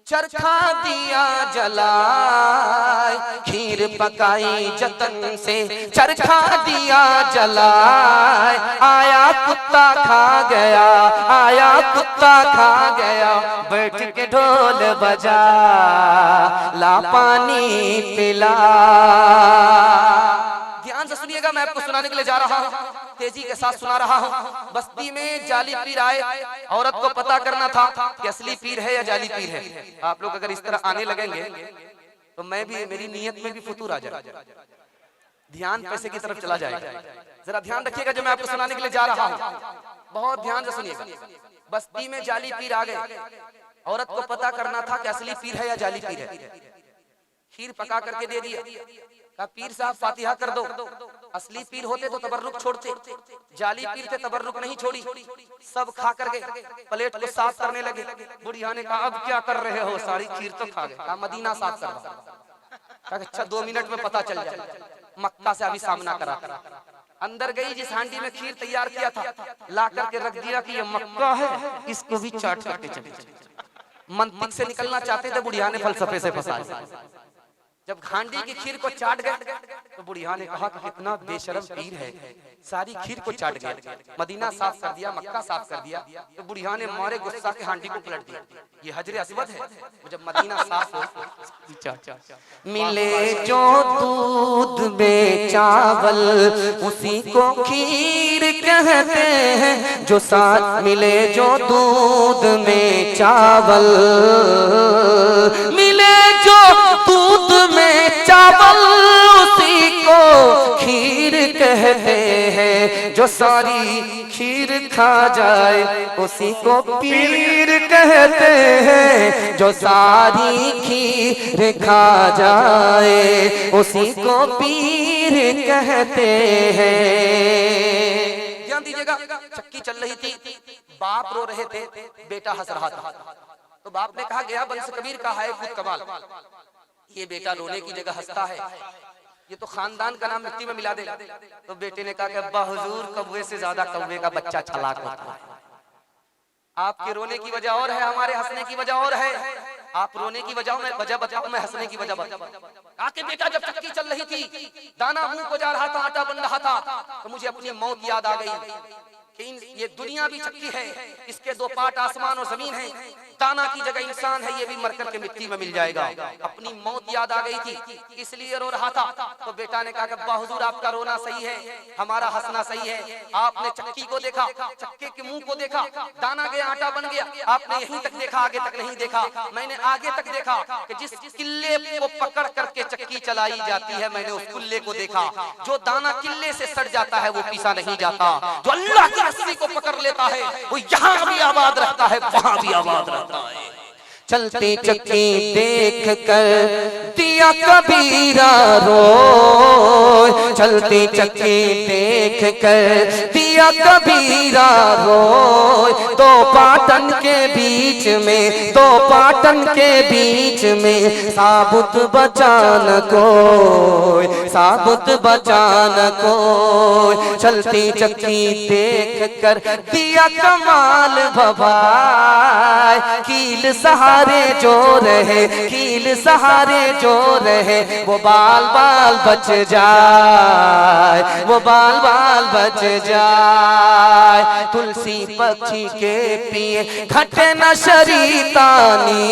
चरखा दिया जलाए, खीर पकाई जतन से, चरखा दिया जलाए, आया कुत्ता खा गया, आया कुत्ता खा गया, बैठ के ढोल बजा, ला पानी पिला। ध्यान से सुनिएगा, मैं आपको सुनाने के लिए जा रहा हूँ, तेजी के साथ सुना रहा हूँ। बस्ती में जाली पीर आए, औरत को पता करना था कि असली पीर है या जाली पीर है। आप लोग अगर इस तरह आने लगेंगे तो मैं भी, मेरी नीयत में भी फुतूर आ जाए, ध्यान पैसे की तरफ चला जाएगा। जरा ध्यान रखिएगा जो मैं आपको सुनाने के लिए जा रहा हूँ, बहुत ध्यान से सुनिएगा। बस्ती में जाली पीर आ गए, औरत को पता करना था कि असली पीर है या जाली पीर है। खीर पका करके दे दिया, कहा पीर साहब फातिहा कर दो। असली पीर होते तो तबर्रुक छोड़ते, जाली पीर थे तबर्रुक नहीं छोड़ी। सब खा कर गए, प्लेट को साफ करने लगे। बुढ़िया ने कहा अब क्या कर रहे हो, सारी खीर तो खा गए। कहा मदीना साफ कर रहा। कहा अच्छा 2 मिनट में पता चल जाए, मक्का से अभी सामना करा। अंदर गई, जिस हांडी में खीर तैयार किया था ला करके रख दिया कि ये मक्का है, इसको भी चाट करके चले। मंतिक से निकलना चाहते थे, बुढ़िया ने फलसफे से फंसा दिया। जब हांडी की खीर को चाट गए तो बुढ़िया ने कहा कि कितना बेशरम पीर है, सारी खीर को चाट गया। मदीना साफ कर दिया, मक्का साफ कर दिया। तो बुढ़िया ने मारे गुस्सा के हांडी को पलट दिया। ये हजरे अस्वद है, जब मदीना साफ हो। मिले जो दूध में चावल उसी को खीर कहते हैं, जो साथ मिले जो दूध में चावल, मिले जो दूध में चावल उसी को खीर कहते हैं, जो सारी खीर खा जाए उसी को पीर कहते हैं, जो सारी खीर खा जाए उसी को पीर कहते हैं। ध्यान दीजिएगा, चक्की चल रही थी, बाप रो रहे थे, बेटा हंस रहा था। तो बाप ने कहा गया बंस कबीर का है खुद कमाल, ये बेटा रोने की जगह हंसता है, ये तो खानदान का नाम मिट्टी में मिला दे। तो बेटे ने कहा कि अब्बा हुजूर, कौवे से ज्यादा कौवे का बच्चा चालाक होता है। आपके रोने की वजह और है, हमारे हंसने की वजह और है। आप रोने की वजह में वजह बताओ, मैं हंसने की वजह बताऊं। आके बेटा जब चक्की चल रही थी, दाना मुंह को जा रहा था, आटा बन रहा था, तो मुझे अपनी मौत याद आ गई कि ये दुनिया भी चक्की है, इसके 2 पार्ट आसमान और जमीन है। दाना की जगह इंसान है, ये भी मर करके मिट्टी में मिल जाएगा। अपनी मौत याद आ गई थी, इसलिए रो रहा था। तो बेटा ने कहा कि अब्बा हुजूर आपका रोना सही है, हमारा हंसना सही है। आपने चक्की को देखा, चक्के के मुंह को देखा, दाना गया आटा बन गया, आपने यहीं तक देखा, आगे तक नहीं देखा। मैंने आगे तक देखा कि जिस किल्ले को पकड़ करके चक्की चलाई जाती है, मैंने उस कुल्ले को देखा। जो दाना किल्ले से सड़ जाता है वो पीसा नहीं जाता, जो अल्लाह की रस्सी को पकड़ लेता है वो यहाँ भी आबाद रहता है, वहां भी आबाद रहता है। चलती चक्की देख कर दिया कबीरा रोए, चलती चक्की देख कर दिया कबीरा रोए। दो पाटन के बीच में, दो पाटन के बीच में साबुत बचान कोई, साबुत बचान कोई। चलती चक्की देख कर दिया कमाल भवाई, कील सहारे जो रहे, कील सहारे जो रहे, वो बाल बाल बच जाए, वो बाल बाल बच जाए। तुलसी पक्षी के पिए घटे न शरीतानी,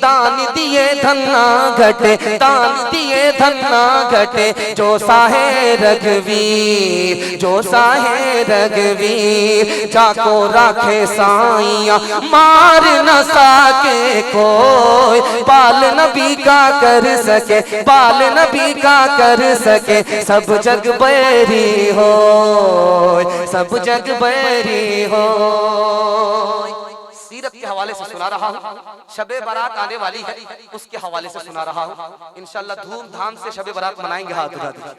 दान दिए धन्ना घटे, दान दिए धन्ना घटे। जो साहे रघुवीर, जो साहे रघुवीर, जाको राखे साइया मार न सके कोई। बाल नबी का कर सके, बाल नबी का कर सके, सब जग बैरी हो, सब जग बैरी हो। सीरत के हवाले से सुना रहा हूँ, शबे बारात आने वाली है, उसके हवाले से सुना रहा हूँ। इंशाल्लाह धूमधाम से शबे बारात मनाएंगे। हाथ उठा दीजिए,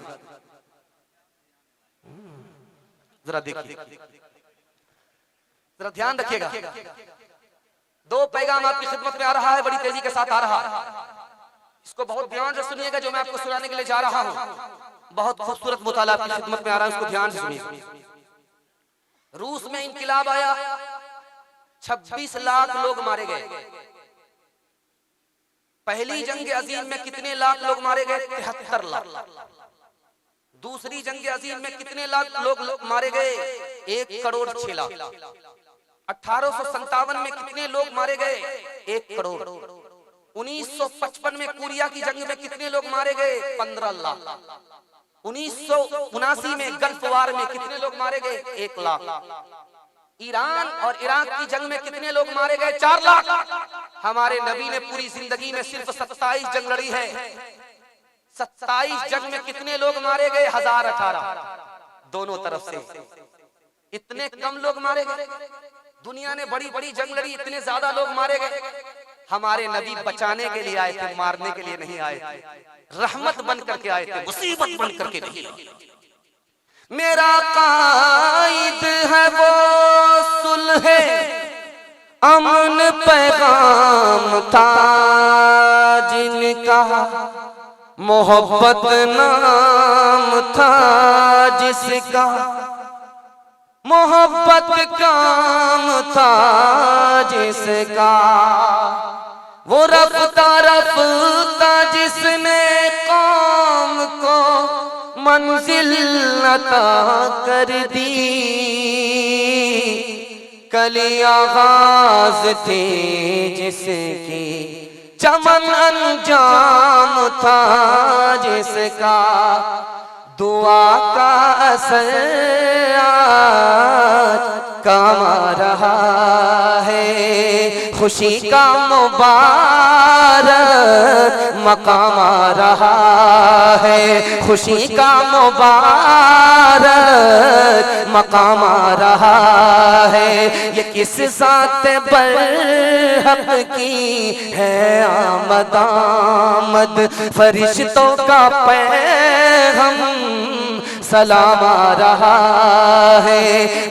जरा देखिए, जरा ध्यान रखिएगा। दो पैगाम आपकी खिदमत में आ रहा है, बड़ी तेजी के साथ आ रहा है। इसको बहुत ध्यान से सुनिएगा, जो मैं आपको सुनाने के लिए जा रहा हूँ। बहुत खूबसूरत मुताला आपकी खिदमत में आ रहा है, उसको ध्यान से सुनिए। रूस में इनकिलाब आया, 26 लाख लोग मारे गए। पहली जंग अजीम में कितने लाख लोग मारे गए? 73 लाख। दूसरी जंग अजीम में कितने लाख लोग मारे गए? 1,06 लाख। 1857 में कितने लोग मारे गए? 1 करोड़। 1955 में कोरिया की जंग में कितने लोग मारे गए? 15 लाख। 1979 में गल्फ वार में कितने लोग मारे गए? 1 लाख। ईरान और इराक की जंग में कितने लोग मारे गए? 4 लाख। हमारे नबी ने पूरी जिंदगी में सिर्फ 27 जंग लड़ी है। 27 जंग में कितने लोग मारे गए? 1018 दोनों तरफ से। इतने कम लोग मारे गए? दुनिया ने बड़ी बड़ी जंग लड़ी, इतने ज्यादा लोग मारे गए। हमारे नबी बचाने के लिए आए थे, मारने के लिए नहीं आए थे। रहमत बन करके आए थे, मुसीबत बन करके नहीं। मेरा कायद है वो सुलह अमन पैगाम था, जिनका मोहब्बत नाम था, जिसका मोहब्बत काम था, जिसका वो रफ्ता रफ्ता जिसने कौम को मंजिल अता कर दी। कली आगाज थी जिसकी, चमन अंजाम था जिसका, दुआ का असर आज काम आ रहा है। खुशी का मुबारक मकाम आ रहा है, खुशी का मुबारक मकाम आ रहा है। ये किस साथ बरहक की है आमद आमद, फरिश्तों का पैगम सलाम आ रहा है।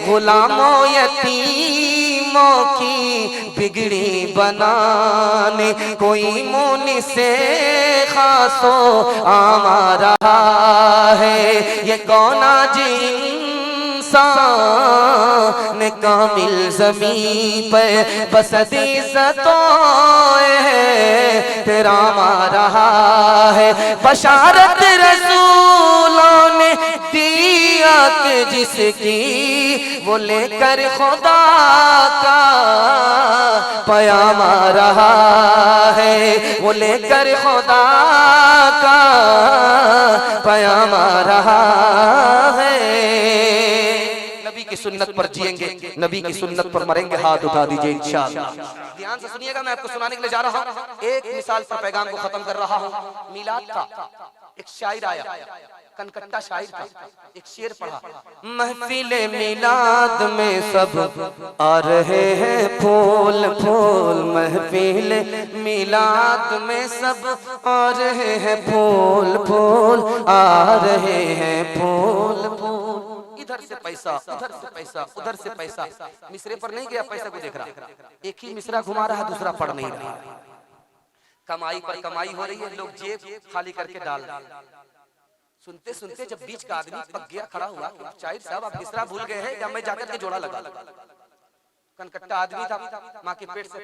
गुलामों यतीमों की बिगड़ी बनाने कोई मुनि से खासो आम आ रहा है। ये कौन आज इंसान कामिल ज़मीं पर बसत इज़्ज़तों तेरा आ रहा है। बशारत रसूलों ने दी आके जिसकी वो लेकर खुदा का पयाम आ रहा है, वो लेकर खुदा का पयाम आ रहा है। नबी की सुन्नत पर जिएंगे, नबी की सुन्नत पर मरेंगे, हाथ उठा दीजिए इंशाअल्लाह। ध्यान से सुनिएगा, मैं आपको सुनाने के लिए जा रहा हूँ। एक मिसाल पर पैगाम को खत्म कर रहा हूँ। मिलाद का एक शायर आया, कनकट्टा शायर का एक शेर पढ़ा। महफिले मिलाद में सब आ रहे हैं फूल फूल, महफिले मिलाद में सब आ रहे हैं फूल फूल, आ रहे हैं फूल फूल। इधर से पैसा, उधर से पैसा, उधर से पैसा, मिसरे पर नहीं गया, पैसा को देख रहा, एक ही मिसरा घुमा रहा, दूसरा पढ़ नहीं रहा। कमाई पर कमाई हो रही है, लोग जेब खाली करके डाल। सुनते सुनते जब बीच का आदमी पक गया, खड़ा हुआ, शायर साहब आप मिसरा भूल गए हैं या मैं जाकर के जोड़ा लगा। कनकट्टा आदमी था, माँ के पेट से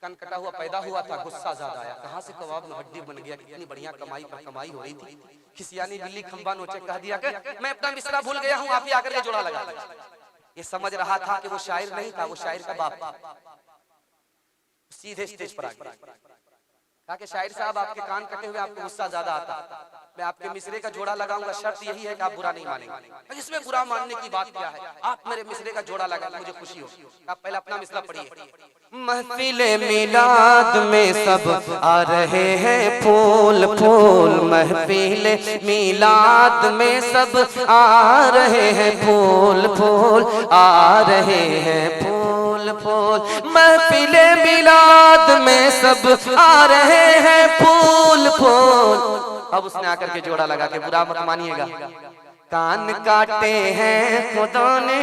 कनकटा हुआ पैदा हुआ था, गुस्सा ज्यादा आया, कहाँ से कबाब में हड्डी बन गया, कितनी बढ़िया कमाई पर कमाई हो रही थी। खिसियानी बिल्ली खंबा नोचे कह दिया कि मैं अपना मिसरा भूल गया हूँ, आप ही आकर के जोड़ा लगा। ये समझ रहा था कि वो शायर नहीं था, वो शायर का बाप था। सीधे स्टेज पर आ गया, कहा कि शायर साहब आपके कान कटे हुए, आपको गुस्सा ज्यादा आता, मैं आपके मिसरे का जोड़ा लगाऊंगा, शर्त यही है कि आप बुरा नहीं मानेंगे। इसमें बुरा मानने की बात क्या है, आप मेरे मिसरे का जोड़ा लगा, मुझे खुशी हो। आप पहले अपना मिसरा पढ़िए। महफिले मिलाद में सब आ रहे हैं फूल फूल, महफिले मिलाद में सब आ रहे हैं फूल फूल, आ रहे हैं फूल फूल, महफिले मिलाद में सब आ रहे हैं फूल फूल। अब उसने आकर के जोड़ा लगा के, बुरा मत मानिएगा, कान काटे हैं खुदा ने,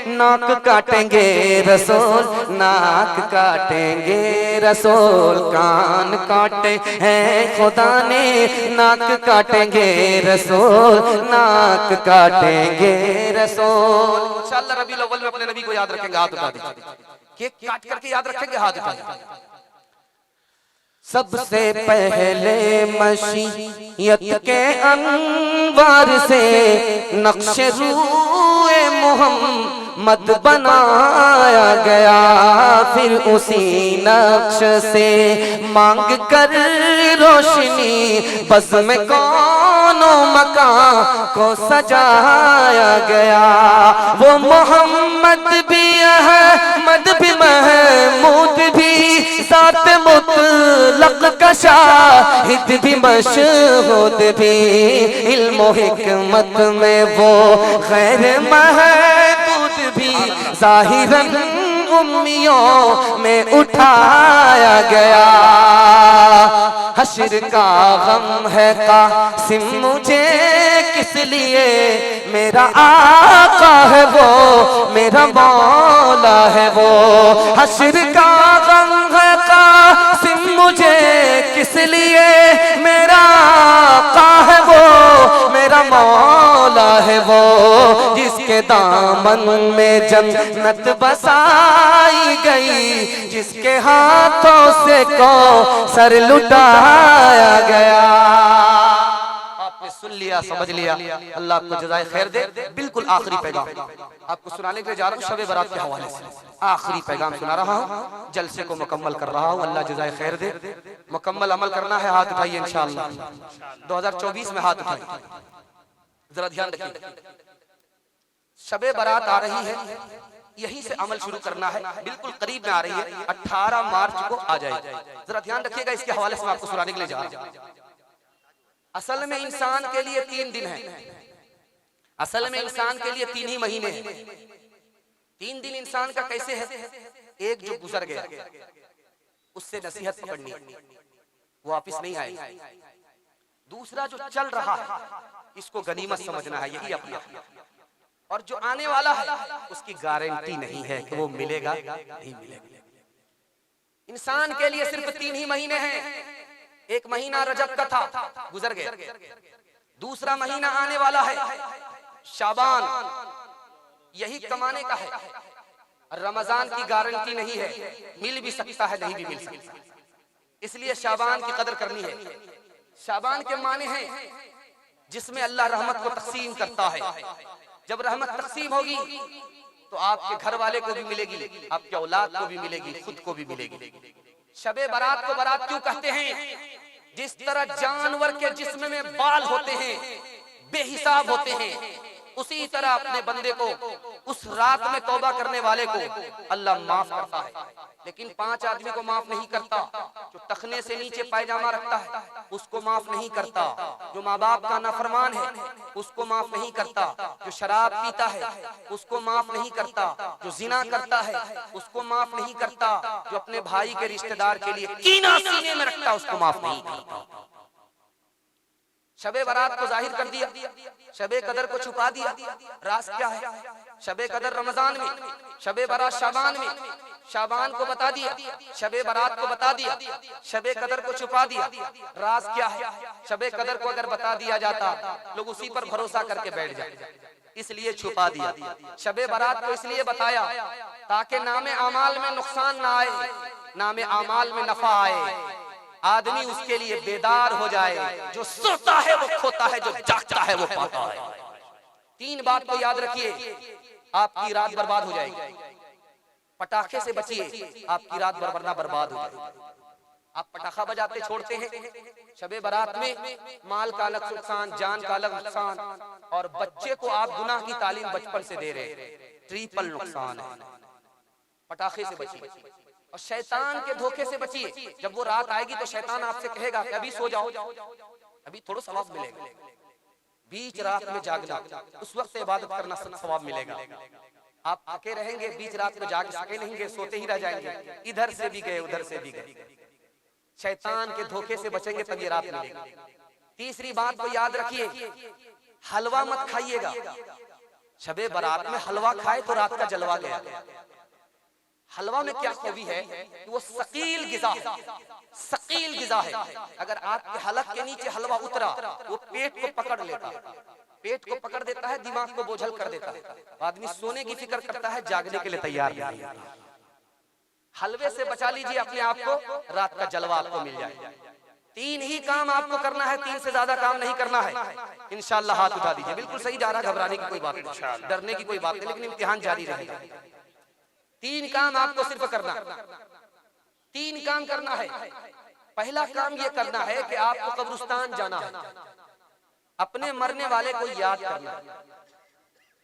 नाक काटेंगे रसूल, नाक काटेंगे रसूल, कान काटे हैं खुदा ने, नाक काटेंगे रसूल, नाक काटेंगे रसूल। इंशाअल्लाह रबीउल अव्वल में अपने नबी को याद रखेंगे, हाथ उठा दीजिए। केक काट करके याद रखेंगे, हाथ उठा दीजिए। सबसे पहले मशीयत के अनवार से नक्शे रूए मोहम्मद बनाया गया, फिर उसी नक्श से मांग कर रोशनी बस में कौनो मकान को सजाया गया। वो मोहम्मद भी अहमद भी महमूद भी साथ मुतलक का शाहिद भी मशहूद भी, इल्म हिकमत में वो खैर महदूद भी, ज़ाहिरन उम्मियों में उठाया गया। हश्र का गम है कासिम मुझे किस लिए, मेरा आका है वो, मेरा मौला है वो। हश्र का गम है कासिम मुझे किस लिए, मेरा आका है वो, मेरा मौला है वो। जिसके दामन में जन्नत बसाई गई, जिसके हाथों से कौसर लुटाया गया। आपने सुन लिया, समझ लिया, अल्लाह आपको जज़ाए खैर दे। बिल्कुल आखिरी पैगाम आपको सुनाने के लिए जा रहा हूँ, शब बारात के हवाले से आखिरी पैगाम सुना रहा हूँ, जलसे को मुकम्मल कर रहा हूँ। अल्लाह जज़ाए खैर दे। मुकम्मल अमल करना है, हाथ उठाइए इंशाअल्लाह। 2024 में हाथ उठाइए, जरा ध्यान रखिए। शबे बारात आ रही है, यहीं से अमल शुरू करना है, बिल्कुल करीब में आ रही है, 18 मार्च को आ जाएगी। जरा ध्यान रखिएगा, इसके हवाले से मैं आपको सुनाने के लिए जा रहा हूं। असल में इंसान के लिए 3 दिन है, असल में इंसान के लिए 3 ही महीने हैं। 3 दिन इंसान का कैसे है, एक जो गुजर गया उससे नसीहत पकड़नी है, वो वापिस नहीं आएगा। दूसरा जो चल रहा है इसको गनीमत समझना है, यही अपना। और जो आने वाला है उसकी गारंटी नहीं है कि वो मिलेगा नहीं मिलेगा। इंसान के लिए सिर्फ 3 ही महीने हैं। एक महीना रजब का था, गुजर गया। दूसरा महीना आने वाला है शाबान, यही कमाने का है। रमजान की गारंटी नहीं है, मिल भी सकता है, नहीं भी मिल सकता। इसलिए शाबान की कदर करनी है। शाबान के माने हैं जिसमें अल्लाह रहमत को तकसीम करता है, जब रहमत तकसीम होगी तो आपके घर वाले को भी मिलेगी, आपके औलाद को भी मिलेगी, खुद को भी मिलेगी। शबे बारात को बारात क्यों कहते हैं? जिस तरह जानवर के जिस्म में बाल होते हैं, बेहिसाब होते हैं, उसी तरह अपने बंदे को उस रात में तौबा करने वाले को अल्लाह माफ करता है। लेकिन 5 आदमी को माफ नहीं करता। जो टखने से नीचे पायजामा रखता है उसको माफ नहीं करता। जो माँ बाप का नाफरमान है उसको माफ नहीं करता। जो शराब पीता है उसको माफ नहीं करता। जो जिना करता है उसको माफ नहीं करता। जो अपने भाई के रिश्तेदार के लिए कीना सीने में रखता है उसको माफ नहीं करता। शबे बारात को जाहिर कर दिया, शबे कदर को छुपा दिया। राज क्या है? शबे कदर रमजान में, शबे बारात शाबान में। शाबान को बता दिया, शबे बारात को बता दिया, शबे कदर को छुपा दिया। राज क्या है? शबे कदर को अगर बता दिया जाता लोग उसी पर भरोसा करके बैठ जाते, इसलिए छुपा दिया। शबे बारात को इसलिए बताया ताकि नामे अमाल में नुकसान ना आए, नामे अमाल में नफा आए। आदमी उसके लिए बेदार हो जाए। जो सोता है वो खोता है, जो जागता है वो पाता है। 3 बात को याद रखिए, आपकी रात बर्बाद हो जाएगी। पटाखे से बचिए, आपकी रात वरना बर्बाद हो जाएगी। आप पटाखा बजाते छोड़ते हैं, शबे बारात में माल का अलग नुकसान, जान का अलग नुकसान, और बच्चे को आप गुनाह की तालीम बचपन से दे रहे हैं। ट्रिपल नुकसान है। पटाखे से बचिए और शैतान के धोखे से बचिए। जब वो रात आएगी तो शैतान आपसे कहेगा कि अभी सो जाओ, अभी थोड़ा सवाब मिलेगा। बीच रात में जागना, उस वक्त इबादत करना सवाब मिलेगा। आप थके रहेंगे, बीच रात में जाग सके नहीं, सोते ही रह जाएंगे, इधर से भी गए उधर से भी गए। शैतान के धोखे से बचेंगे तब ये रात मिलेगी। तीसरी बात को याद रखिए, हलवा मत खाइएगा। शबे बारात में हलवा खाए तो रात का जलवा गया। हलवा में क्या खूबी है कि वो सकील गिज़ा है, सकील गिज़ा है। अगर आपके हलक के नीचे हलवा उतरा वो पेट को पकड़ लेता, पेट को पकड़ देता है, दिमाग को बोझल कर देता है। आदमी सोने की फिक्र करता है, जागने के लिए तैयार नहीं है। हलवे से बचा लीजिए अपने आप को, रात का जलवा आपको मिल जाए। 3 ही काम आपको करना है, 3 से ज्यादा काम नहीं करना है। इंशाअल्लाह हाथ उठा दीजिए। बिल्कुल सही जा रहा, घबराने की कोई बात नहीं, डरने की कोई बात नहीं, लेकिन इम्तिहान जारी रहेगा। 3 काम आपको सिर्फ करना, 3 काम करना है। पहला काम ये करना है कि आपको कब्रिस्तान जाना है, अपने मरने वाले को याद करना है,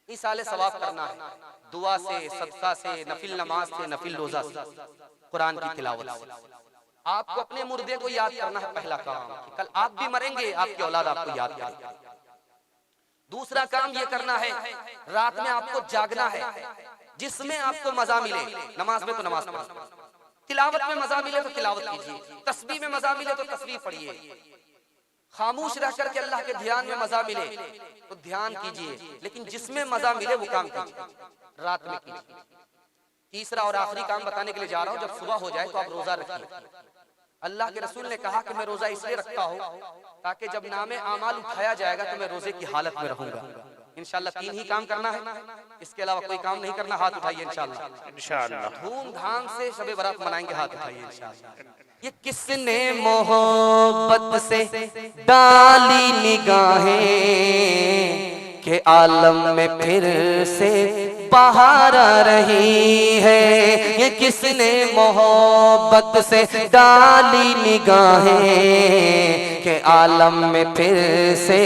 इसाले सवाब करना है, दुआ से, सदका से, नफिल नमाज से, नफिल रोजा से, कुरान की तिलावत से। आपको अपने मुर्दे को याद करना है, पहला काम। कल आप भी मरेंगे, आपकी औलाद आपको याद करेगी। दूसरा काम ये करना है, रात में आपको जागना है, जिसमें आपको मजा मिले। नमाज में तो नमाज पढ़िए, तिलावत में मजा मिले तो तिलावत कीजिए, तस्बीह में मजा मिले तो तस्बीह पढ़िए, खामोश रह करके अल्लाह के ध्यान में मजा मिले तो ध्यान कीजिए, लेकिन जिसमें मजा मिले वो काम कीजिए, रात में कीजिए। तीसरा और आखिरी काम बताने के लिए जा रहा हूँ, जब सुबह हो जाए तो आप रोजा रखिए। अल्लाह के रसूल ने कहा कि मैं रोजा इसलिए रखता हूँ ताकि जब नामे आमाल उठाया जाएगा तो मैं रोजे की हालत में रहूंगा। इंशाल्लाह 3 ही काम करना है, इसके अलावा कोई काम नहीं करना। हाथ उठाइए इंशाल्लाह, धूमधाम से शबे बारात मनाएंगे। हाथ उठाइए इंशाल्लाह। ये किसने मोहब्बत से डाली निगाहें के आलम में फिर से बहार आ रही है। ये किसने मोहब्बत से डाली निगाहें के आलम में फिर से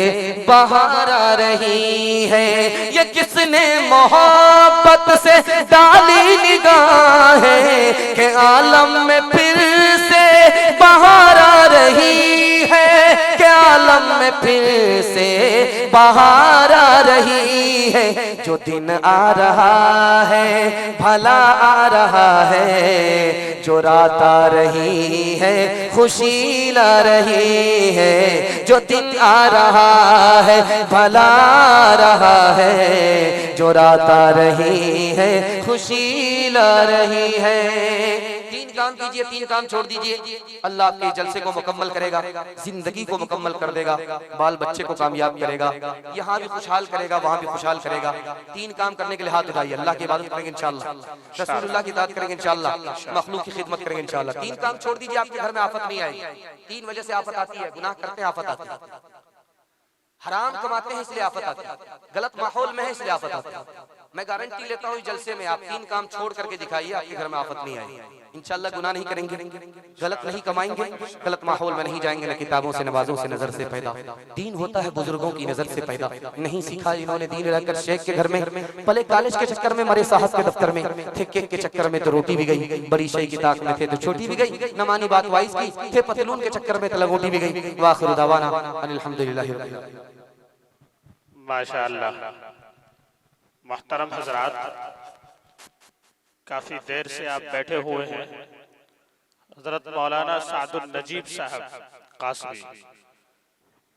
बहार आ रही है। ये किसने मोहब्बत से डाली निगाहें के आलम में फिर से बहार आ रही है, के आलम में फिर से बहार आ रही है। जो दिन आ रहा है भला आ रहा है, जो रात आ रही है खुशी ला रही है। जो दिन आ रहा है भला आ रहा है, जो रात आ रही है खुशी ला रही है। 3 काम कीजिए, 3 काम छोड़ दीजिए। अल्लाह आपके जलसे को मुकम्मल करेगा, जिंदगी को मुकम्मल कर देगा, बाल बच्चे को कामयाब करेगा, यहाँ भी खुशहाल करेगा, वहाँ भी खुशहाल करेगा। 3 काम करने के लिए हाथ उठाइए। अल्लाह की इबादत करेंगे इंशाअल्लाह, रसूलुल्लाह की इताअत करेंगे इंशाअल्लाह, मखलूक की खिदमत करेंगे इंशाअल्लाह। 3 काम छोड़ दीजिए, आपके घर में आफत नहीं आएगी। 3 वजह से आफत आती है, गुनाह करते हैं आफत आती है। हराम कमाते हैं इसलिए आफत आती है, गलत माहौल में है इसलिए आफत आती है। मैं गारंटी लेता हूँ इस जलसे में आप 3 काम छोड़ करके दिखाइए, आपके घर में आफत नहीं आएगी इंशाल्लाह। गुनाह नहीं करेंगे, गलत नहीं कमाएंगे, गलत माहौल में नहीं जाएंगे, न किताबों से नवाजों से नजर से पैदा। दीन होता है बुजुर्गों की नजर से पैदा, नहीं सीखा इन्होंने दीन रहकर शेख के घर में, पहले कॉलेज के चक्कर में मरे साहब के दफ्तर में थे, केक के चक्कर में तो रोटी भी गई, बड़ी शई की ताक में थे तो छोटी भी गई, न मानी बात वाइस की, थे पतलून के चक्कर में तो लंगोटी भी गई। वाखिर दावाना अल्हम्दुलिल्लाहि रब्बिल आलमीन। माशाअल्लाह। मोहतरम हजरात, काफी देर से आप बैठे हुए हैं। हजरत मौलाना सादुल नजीब साहब कासमी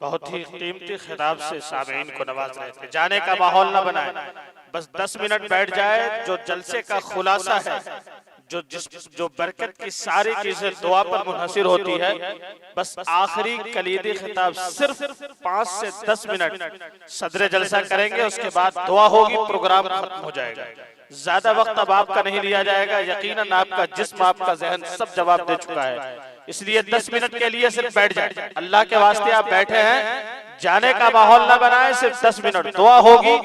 बहुत ही कीमती खिताब से सामीन को नवाज रहे थे। जाने का माहौल न बनाए, बस 10 मिनट बैठ जाए। जो जलसे का खुलासा है, जो बरकत की सारी चीजें दुआ पर मुनहसिर होती है, बस आखिरी कलीदी खिताब सिर्फ 5 से 10 मिनट सदरे जलसा करेंगे, उसके बाद दुआ होगी, प्रोग्राम खत्म हो जाएगा। ज्यादा वक्त अब आपका नहीं लिया जाएगा। यकीनन आपका जिस्म, आपका जहन सब जवाब दे चुका है, इसलिए 10 मिनट के लिए सिर्फ बैठ जाए। अल्लाह के वास्ते आप बैठे हैं, जाने का माहौल ना बनाए, सिर्फ 10 मिनट दुआ होगी,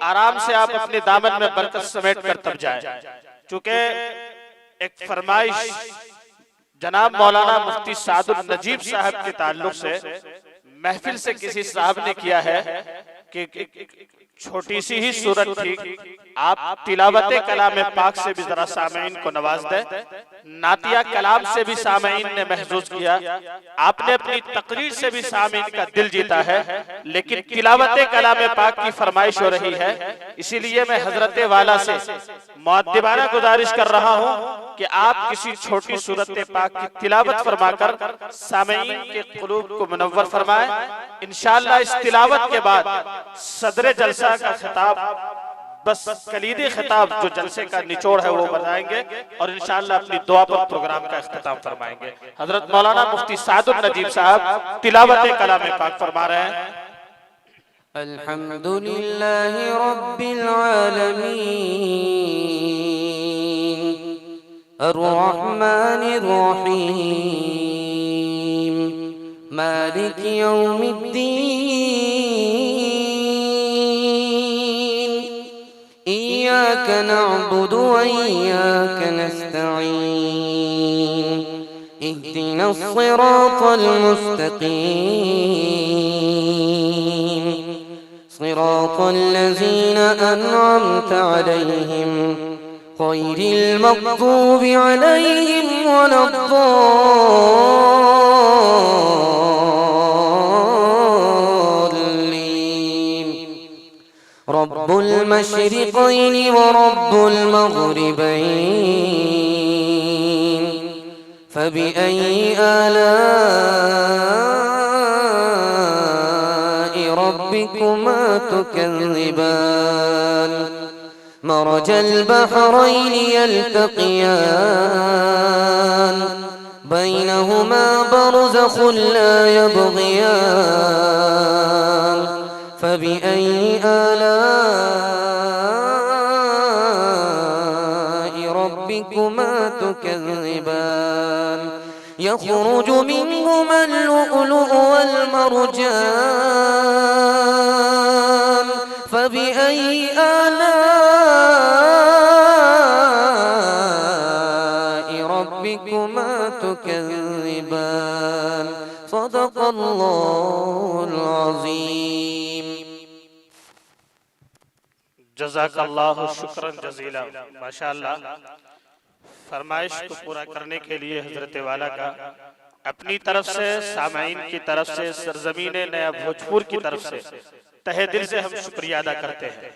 आराम से आप अपने दामन में बरकत समेट कर तब जाए। चूंकि एक फरमाइश जनाब मौलाना मुफ्ती सादुल नजीब साहब के ताल्लुक से महफिल से किसी साहब ने किया है कि छोटी सी ही सूरत थी, आप तिलावत कलाम पाक से भी जरा सामीन को नवाज दे। नातिया कलाम से भी सामीन ने महसूस किया, आपने अपनी तकरीर से भी सामीन का दिल जीता है, लेकिन तिलावत कलाम पाक की फरमाइश हो रही है। इसीलिए मैं हजरत वाला से मुअद्दिबाना गुजारिश कर रहा हूँ कि आप किसी छोटी सूरत पाक की तिलावत फरमाकर सामीन के क़ुलूब को मुनव्वर फरमाएं। इंशाअल्लाह इस तिलावत के बाद सदरे जलसा का खिताब, बस कलीदी खिताब जो जलसे का निचोड़ है वो बताएंगे और इंशाअल्लाह अपनी दुआ पर प्रोग्राम का इख्तिताम फरमाएंगे। हजरत मौलाना मुफ्ती सादुल नजीब साहब तिलावत कलाम पाक फरमा रहे हैं। अल्हम्दुलिल्लाहि रब्बिल आलमीन अर्रहमानिर रहीम मालिकि यौमिद्दीन इय्याका नअबुदु व इय्याका नस्तईन इहदिनस सिरातल मुस्तकीम सिरातल लज़ीना अनअमत अलैहिम गैरिल मग़दूबि अलैहिम वलद्दाल्लीन रब्बुल मशरिक़ैनि व रब्बुल मग़रिबैन फबिअय्यि आलाइ रब्बिकुमा तुकज़्ज़िबान मरजल बहरैनि यल्तक़ियान बैनहुमा बरज़ख़ुन ला यबग़ियान फबिअय्यि आलाइ रब्बिकुमा तुकज़्ज़िबान यख़रुजु मिनहुमा अल-लुअ्लुअु वल-मरजान फबिअय्यि आलाइ रब्बिकुमा तुकज़्ज़िबान सदक़ल्लाहुल अज़ीम। जज़ाकल्लाहु शुक्रन जज़ीला। माशाअल्लाह, फरमाइश को पूरा करने के लिए हजरत वाला का अपनी तरफ से, सामाईन की तरफ से, सरजमीन नया भोजपुर की तरफ से तहे दिल से हम शुक्रिया अदा करते हैं।